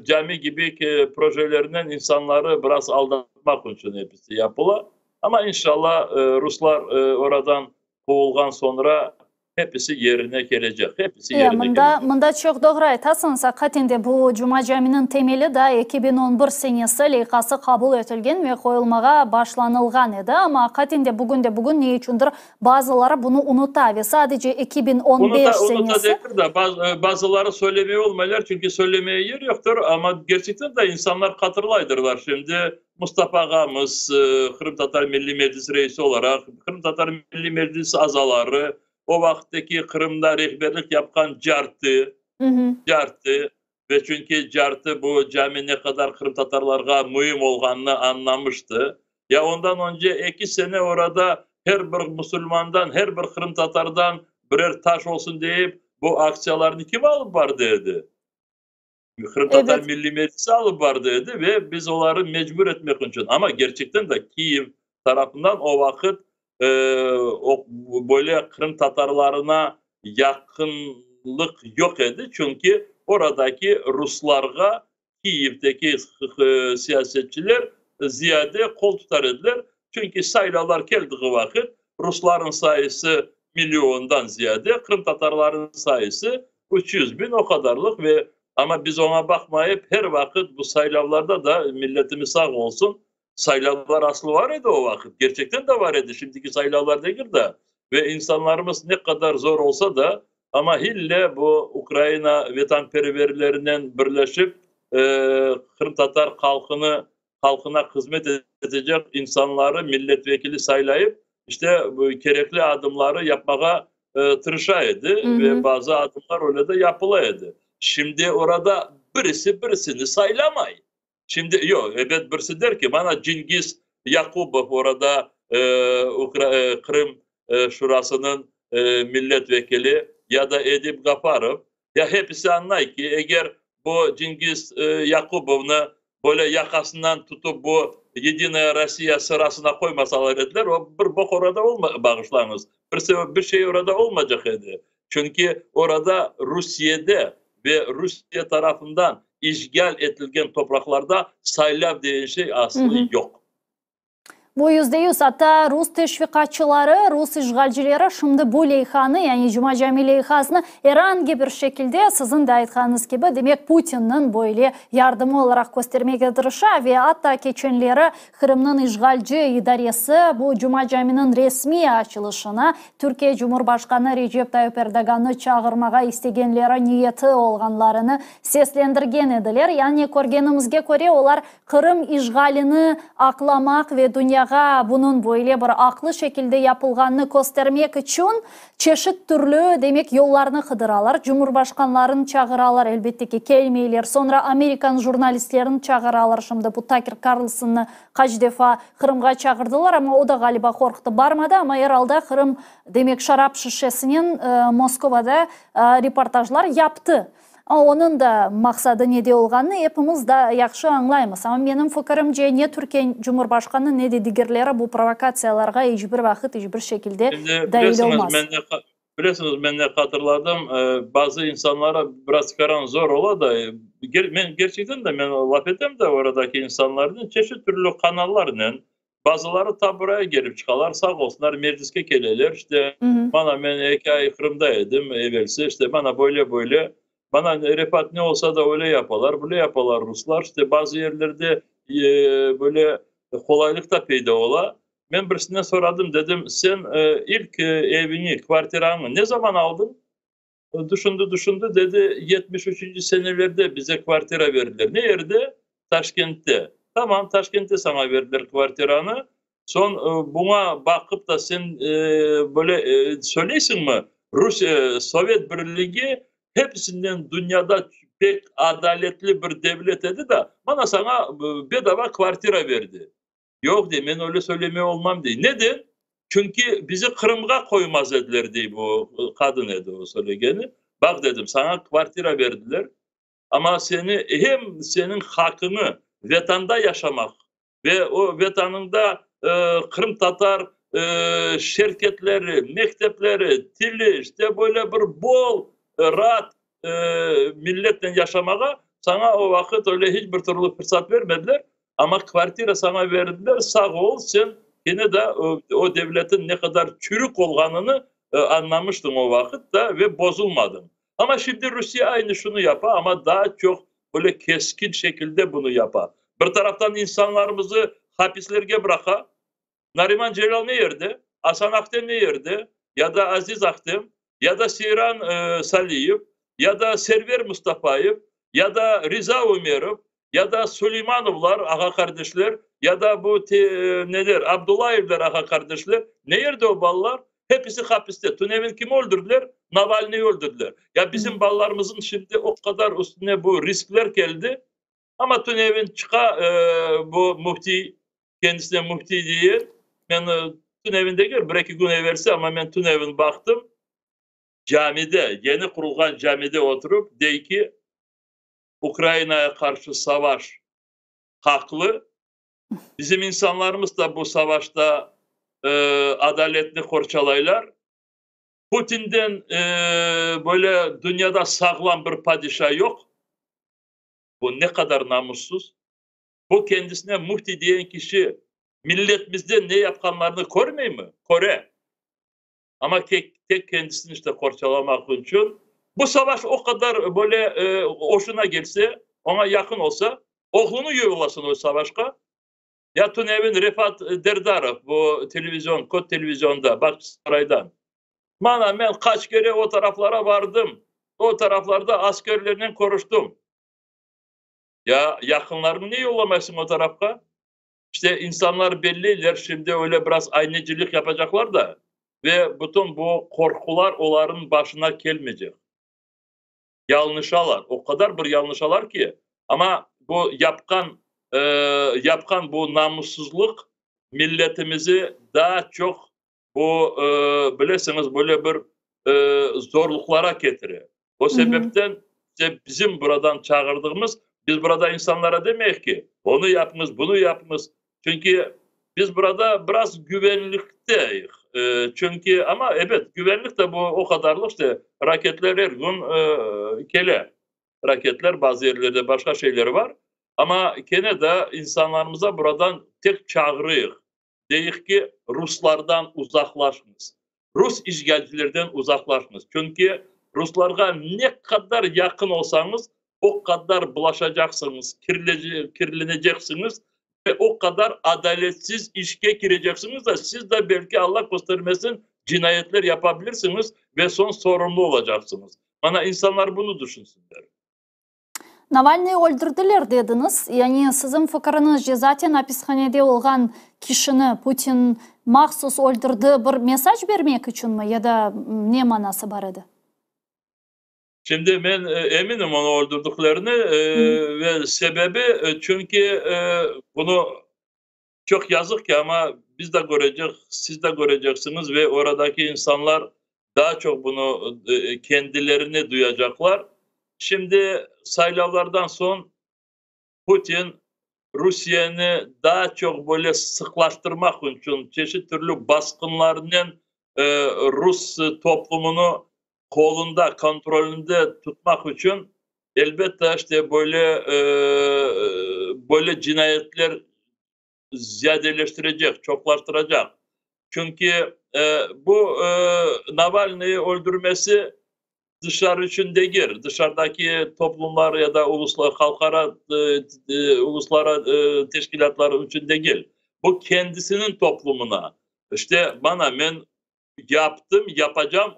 cami gibi projelerinden insanları biraz aldatmak için hepsi yapıla. Ama inşallah Ruslar oradan kovulgan sonra hepsi yerine gelecek. Hepsi yerine gelecek. Mında çok doğru aytasınız. Hakikaten bu Cuma Cami'nin temeli de 2011 senesi leykası kabul etilgen ve koyulmağa başlanılgan idi. Ama hakikaten bugün ne içindir bazıları bunu unutar ve sadece 2015 senesi. Bazıları söylemeye olmaylar çünkü söylemeye yer yoktur ama gerçekten de insanlar hatırlaydırlar şimdi. Mustafa Ağamız Kırım Tatar Milli Meclisi reisi olarak Kırım Tatar Milli Meclisi azaları o vakitteki Kırım'da rehberlik yapan Cartı ve çünkü Cartı bu cami ne kadar Kırım Tatarlarga mühim olganını anlamıştı. Ya ondan önce 2 sene orada her bir Müslümandan, her bir Kırım Tatar'dan birer taş olsun deyip bu aksiyalarını kim alıp var dedi. Kırım Tatar Milli Meclisi alıp var dedi ve biz onları mecbur etmek için. Ama gerçekten de Kiev tarafından o vakit böyle Kırım Tatarlarına yakınlık yok idi. Çünkü oradaki Ruslarga Kiev'deki siyasetçiler ziyade kol tutar ediler. Çünkü sayılar geldiği vakit Rusların sayısı milyondan ziyade Kırım Tatarların sayısı 300 bin o kadarlık ve ama biz ona bakmayıp her vakit bu sayılarda da milletimiz sağ olsun sayılar aslı var idi o vakit. Gerçekten de var idi. Şimdiki sayılar değil de ve insanlarımız ne kadar zor olsa da Ama hille bu Ukrayna vatanperverlerinden birleşip Kırım Tatar halkına hizmet edecek insanları milletvekili saylayıp işte bu gerekli adımları yapmaya tırışaydı ve bazı adımlar öyle de yapılaydı. Şimdi orada birisini saylamayın. Şimdi yok, evet birisi der ki bana Cengiz Yakubov orada Kırım Şurası'nın milletvekili ya da Edip Gaparov ya hepsi anlay ki eğer bu Cengiz Yakubov'unu böyle yakasından tutup bu Yedinaya Rusya sırasına koymasalar dediler o bir bok orada bağışlanız. Bir şey orada olmayacak idi. Çünkü orada Rusya'da ve Rusya tarafından işgal edilen topraklarda saylav diye şey aslı yok. Bu %100 hatta Rus teşvikatçıları, Rus işgalcileri şimdi bu leyhanı yani Cuma Cami leyhasını herhangi bir şekilde sizin de aytkanınız gibi demek Putin'in böyle yardımı olarak göstermeye tırışa ve hatta geçenleri Kırım'ın işgalci idaresi bu Cuma Cami'nin resmi açılışına Türkiye Cumhurbaşkanı Recep Tayyip Erdoğan'ı çağırmağa istegenleri niyeti olganlarını seslendirgen ediler. Yani görgenimizge göre onlar Kırım işgalini aklamak ve dünya bunun böyle bir aklı şekilde yapılganını göstermek için çeşit türlü demek yollarını kıdıralar. Cumhurbaşkanlarını çağıralar elbette ki kelmeyler. Sonra Amerikan jurnalistlerini çağıralar. Şimdi bu Tucker Carlson'ı kaç defa Kırım'a çağırdılar ama o da galiba korktu barmadı ama herhalde Kırım demek şarap şişesinin Moskova'da reportajlar yaptı. Onun da maksadı ne de olganını hepimiz da yaxşı anlayımız. Ama benim fikrimce ne Türkiye Cumhurbaşkanı ne de diğerleri bu provokatsiyalarga hiçbir vakit hiçbir şekilde dahil olmaz. Biliyorsunuz ben de hatırladım bazı insanlara biraz karan zor ola da gerçekten de ben laf edeyim de oradaki insanların çeşit türlü kanallarla bazıları ta buraya gelip çıkarlar sağ olsunlar mecliske geleler işte bana ben hikaye Kırım'da edim evvelsi işte bana böyle bana refat ne olsa da öyle yaparlar, böyle yaparlar Ruslar. İşte bazı yerlerde böyle kolaylık da peyda ola. Ben birisinden soradım dedim sen ilk evini, kvartiranı ne zaman aldın? Düşündü dedi 73. senelerde bize kvartira verdiler. Ne yerde? Taşkent'te. Tamam Taşkent'te sana verdiler kvartiranı. Son buna bakıp da sen böyle söyleysin mi? Sovyet Birliği hepsinden dünyada pek adaletli bir devlet dedi de bana sana bedava kvartira verdi. Yok diye ben öyle söylemeye olmam diye. Neden? Çünkü bizi Kırım'a koymaz dediler diye bu kadın dedi o söylegeni. Bak dedim sana kvartira verdiler ama hem senin hakkını vatanda yaşamak ve o vatanında Kırım Tatar şirketleri, mektepleri, tili işte böyle bir bol rahat milletle yaşamaya sana o vakit öyle hiçbir türlü fırsat vermediler. Ama kvartira sana verdiler. Sağ ol sen yine de o devletin ne kadar çürük olganını anlamıştın o vakitte ve bozulmadın. Ama şimdi Rusya aynı şunu yapar ama daha çok böyle keskin şekilde bunu yapar. Bir taraftan insanlarımızı hapislerge bırakar. Nariman Celal ne yerde? Hasan Aktem ne yerde? Ya da Aziz Aktem ya da Siran Saliyev ya da Server Mustafayev ya da Rıza Ömerov ya da Süleymanovlar ağa kardeşler ya da bu Abdullayevler ağa kardeşler ne yerde o ballar? Hepsi hapiste. Tünevin kimi öldürdüler? Navalny'yi öldürdüler. Ya bizim ballarımızın şimdi o kadar üstüne bu riskler geldi. Ama Tünevin bu mufti kendisine mufti diye ben Tünevinde gör bir iki gün evvelsi ama ben Tünevin baktım. Camide, yeni kurulan camide oturup dey ki Ukrayna'ya karşı savaş haklı. Bizim insanlarımız da bu savaşta adaletli korçalaylar. Putin'den böyle dünyada sağlam bir padişah yok. Bu ne kadar namussuz. Bu kendisine mufti diyen kişi milletimizde ne yapkanlarını görmüyor mu? Kore. Ama tek kendisini işte korçalamak için bu savaş o kadar böyle hoşuna gelse, ona yakın olsa oğlunu yollasın o savaşa. Ya Tünevin Refat Derdarov bu televizyon, Kod televizyonda bak saraydan. Bana ben kaç kere o taraflara vardım. O taraflarda askerlerinin konuştum. Ya yakınlarını niye yollamasın o tarafa? İşte insanlar belliler şimdi öyle biraz aynıcılık yapacaklar da ve bütün bu korkular onların başına gelmeyecek. Yanlışalar. O kadar bir yanlışalar ki. Ama bu yapkan bu namussuzluk milletimizi daha çok bu bilirsiniz böyle bir zorluklara getirir. O Hı hı. sebepten işte bizim buradan çağırdığımız biz burada insanlara demeyiz ki onu yapınız, bunu yapınız. Çünkü biz burada biraz güvenlikteyiz. Çünkü ama evet güvenlik de bu o kadarlık işte raketler her gün kele. Raketler bazı yerlerde başka şeyleri var. Ama gene de insanlarımıza buradan tek çağırıyıq. Deyik ki Ruslardan uzaklaşınız. Rus işgalcilerden uzaklaşınız. Çünkü Ruslarga ne kadar yakın olsanız o kadar bulaşacaksınız, kirleneceksiniz ve o kadar adaletsiz işe gireceksiniz da siz de belki Allah göstermesin cinayetler yapabilirsiniz ve son sorumlu olacaksınız. Bana insanlar bunu düşünsünler. Navalny'yi öldürdüler dediniz. Yani sizin fikriniz zaten hapishanede olan kişini Putin mahsus öldürdü bir mesaj vermek için mi ya da ne manası var idi? Şimdi ben eminim onu öldürdüklerini ve sebebi çünkü bunu çok yazık ki ama biz de göreceğiz, siz de göreceksiniz ve oradaki insanlar daha çok bunu kendilerini duyacaklar. Şimdi sayılardan son Putin Rusya'nı daha çok böyle sıklaştırmak için çeşitli türlü baskınlarının Rus toplumunu kolunda, kontrolünde tutmak için elbette işte böyle cinayetler ziyadeleştirecek, çoklaştıracak. Çünkü bu Navalny'yi öldürmesi dışarı için değil, dışarıdaki toplumlar ya da uluslara teşkilatlar için değil. Bu kendisinin toplumuna. İşte bana ben yaptım, yapacağım,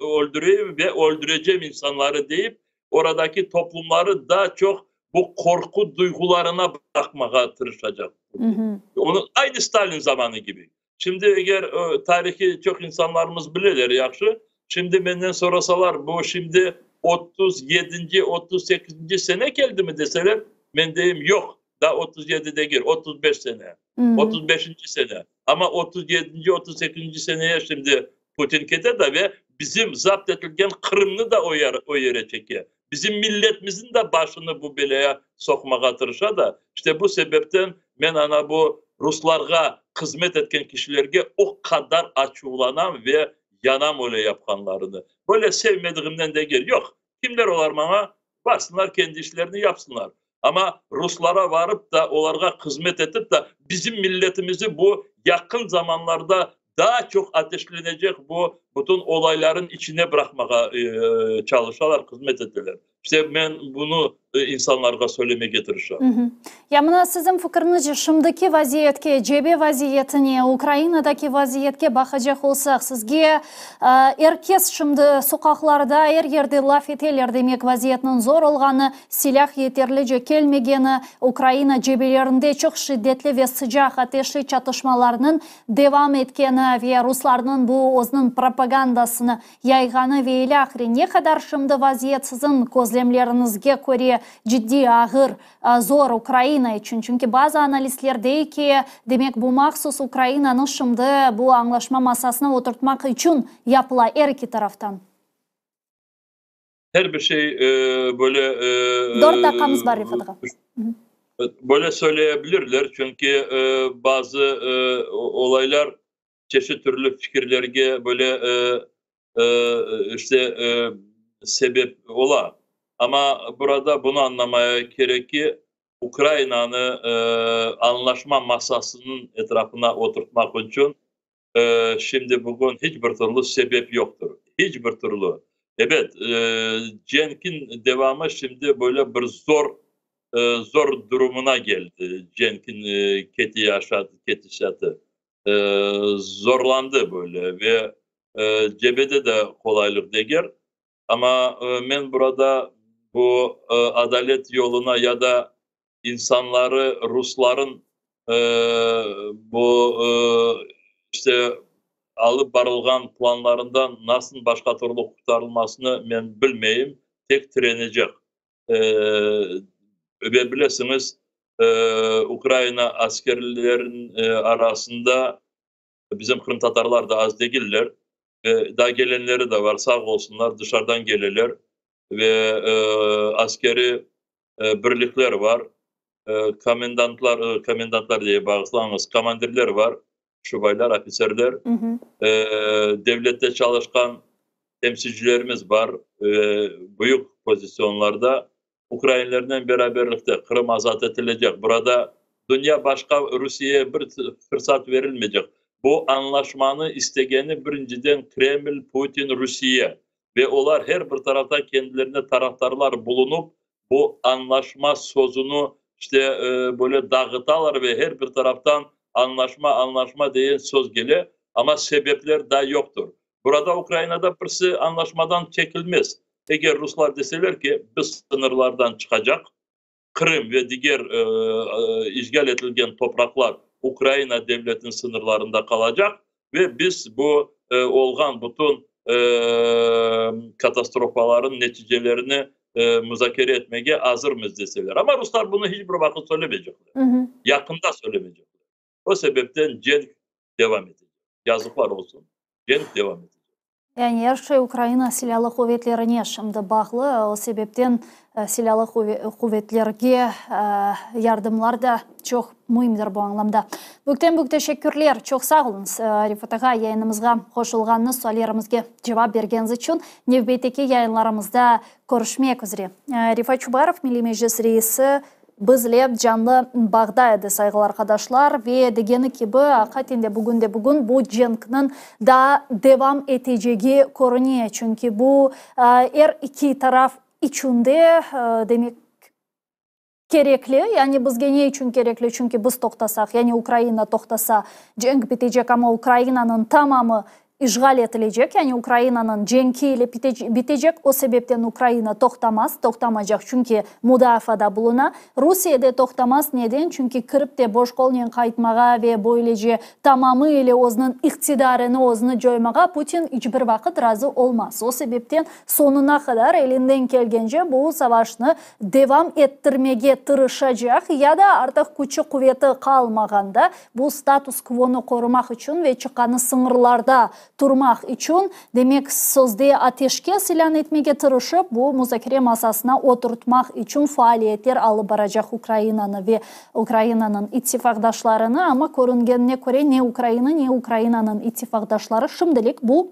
öldüreyim ve öldüreceğim insanları deyip oradaki toplumları daha çok bu korku duygularına bırakmaya tırışacak. Hı hı. Onu aynı Stalin zamanı gibi. Şimdi eğer tarihi çok insanlarımız bilirler yaxşı. Şimdi benden sorasalar bu şimdi 37. 38. sene geldi mi deseler ben deyim yok. Daha 37'de gir. 35 sene. Hı hı. 35. sene. Ama 37. 38. seneye şimdi Putin kete de ve bizim zapt edilgen Kırım'ını da o yere çekiyor. Bizim milletimizin de başını bu beleye sokmaya tırışa da işte bu sebepten ben ana bu Ruslarga hizmet etken kişilerge o kadar açıklanan ve yanam öyle yapkanlarını. Böyle sevmediğimden de gel. Yok. Kimler olar bana? Varsınlar kendi işlerini yapsınlar. Ama Ruslara varıp da onlara hizmet edip de bizim milletimizi bu yakın zamanlarda daha çok ateşlenecek bu bütün olayların içine bırakmaya çalışırlar, hizmet ettiler. İşte ben bunu insanlara söylemeye getireceğim. Ya mına sizin fikrinizce şimdiki vaziyetke, cebe vaziyetine, Ukrayna'daki vaziyetke bakacak olsak, sizge herkes şimdi sokaklarda her yerde laf eteler demek vaziyetinin zor olganı, silah yeterlice kelmegeni, Ukrayna cebelerinde çok şiddetli ve sıcak ateşli çatışmalarının devam etkeni ve Ruslarının bu özünün propagandasını yayganı ve ile ahire ne kadar şimdi vaziyet sizin gözlemlerinizge göre ciddi ağır, zor Ukrayna için. Çünkü bazı analistler deyir ki demek bu mahsus Ukrayna'nın şimdi bu anlaşma masasına oturtmak için yapıla her iki taraftan. Her bir şey böyle 4 dakikamız var Rifat. böyle söyleyebilirler çünkü bazı olaylar çeşitli türlü fikirlerge böyle işte sebep ola. Ama burada bunu anlamaya gerekir. Ukrayna'nı anlaşma masasının etrafına oturtmak için şimdi bugün hiçbir türlü sebep yoktur. Hiçbir türlü. Evet, Cenk'in devamı şimdi böyle bir zor durumuna geldi. Cenk'in ketişatı zorlandı böyle ve cebede de kolaylık deger. Ama men burada bu adalet yoluna ya da insanları Rusların bu işte alıp barılgan planlarından nasıl başka türlü kurtarılmasını men bilmeyim. Tek direnecek. Bilesiniz Ukrayna askerlerin arasında bizim Kırım Tatarlar da az değiller. Daha gelenleri de var, sağ olsunlar, dışarıdan gelirler ve askeri birlikler var, komendantlar diye bağışlanmış komandirler var, şubaylar, ofiserler, devlette çalışkan temsilcilerimiz var, büyük pozisyonlarda. Ukraynalılarla beraberlikte Kırım azat edilecek. Burada dünya başka Rusya'ya bir fırsat verilmeyecek. Bu anlaşmanı istegeni birinciden Kreml, Putin, Rusya ve onlar her bir tarafta kendilerine taraftarlar bulunup bu anlaşma sözünü işte böyle dağıtalar ve her bir taraftan anlaşma diye söz geliyor ama sebepler daha yoktur. Burada Ukrayna'da birisi anlaşmadan çekilmez. Eğer Ruslar deseler ki biz sınırlardan çıkacak, Kırım ve diğer işgal edilen topraklar Ukrayna devletinin sınırlarında kalacak ve biz bu olğan bütün katastrofaların neticelerini müzakere etmeye hazırmız deseler. Ama Ruslar bunu hiçbir vakit söylemeyecekler. Yakında söylemeyecekler. O sebepten cenk devam edecek. Yazıklar olsun. Cenk devam edecek. Yani her şey Ukrayna silahlı kuvvetlerine şimdi bağlı. O sebepten silahlı kuvvetlerge yardımlar da çok mühimdir bu anlamda. Bugün teşekkürler. Çok sağ olunuz. Rifat Ağa yayınımızga koşulganınız, suallarımızga cevap bergeniz için növbetdeki yayınlarımızda görüşmek üzere. Rifat Çubarov, Milli Meclis Reisi, bizle canlı bağda edi saygılar arkadaşlar ve degeni gibi hakikaten bugün bu cenknin da devam edeceği görünüyor. Çünkü bu her iki taraf içinde demek gerekli. Yani bizge ne için gerekli? Çünkü biz toxtasak, yani Ukrayna toxtasa cenk bitecek ama Ukrayna'nın tamamı işgal edilecek. Yani Ukrayna'nın cenkiyle bitecek. O sebepten Ukrayna toxtamayacak. Çünkü müdafada buluna. Rusya'da toxtamaz. Neden? Çünkü kırıp da boş kolundan kayıtmağa ve böylece tamamıyla onun iktidarını özünü joymağa Putin hiçbir vakit razı olmaz. O sebepten sonuna kadar elinden gelgence bu savaşını devam ettirmeye tırışacak ya da artık güçlü kuvveti kalmaganda bu status quo'nu korumak için ve çıkanı sınırlarda durmak için demek sözde ateşkes ilan etmeye tırışıp bu müzakere masasına oturtmak için faaliyetler alıp baracak Ukrayna'nı ve Ukrayna'nın ittifakdaşlarını ama görüngenine göre ne Ukrayna ne Ukrayna'nın ittifakdaşları şimdilik bu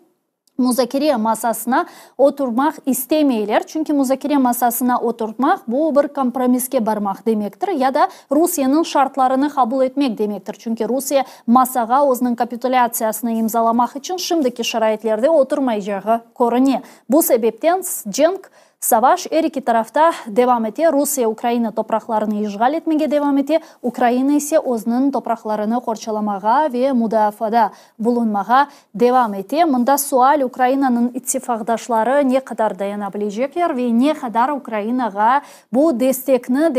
müzakere masasına oturmak istemeyler. Çünkü müzakere masasına oturmak bu bir kompromiske barmak demektir ya da Rusya'nın şartlarını kabul etmek demektir. Çünkü Rusya masaga o'zining kapitülasyasını imzalamak için şimdiki şaraitlerde oturmayacağı görünüyor. Bu sebepten cenk savaş her iki tarafta devam ediyor. Rusya Ukrayna topraklarını işgal etmeye devam ediyor. Ukrayna ise o'zining topraklarını korçalamağa ve müdafada bulunmağa devam ediyor. Bunda sual Ukrayna'nın ittifakdaşları ne kadar dayanabilecekler ve ne kadar Ukrayna'ga bu destekni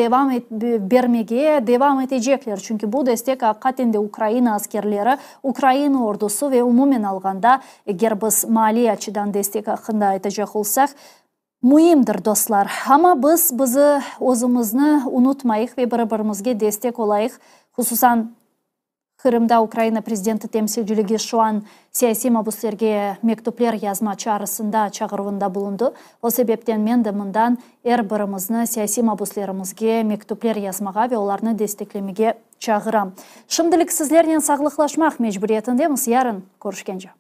vermeye devam edecekler. Çünkü bu destek hakikaten de Ukrayna askerleri, Ukrayna ordusu ve umumen alganda eğer biz mali açıdan destek hakkında aytacak olsak mühimdir dostlar. Ama biz özümüzni unutmayıq ve bir-birimizge destek olayıq. Hususan Kırım'da Ukrayna prezidenti temsilciligi şu an siyasi mabuslerge mektuplar yazma çağrısında çağrıvında bulundu. O sebepten men de bundan her birimizni siyasi mabuslerimizge mektuplar yazmağa ve onlarını desteklemege çağıram. Şimdilik sizlerden sağlıklaşmak mecburiyetindemiz. Yarın görüşkence.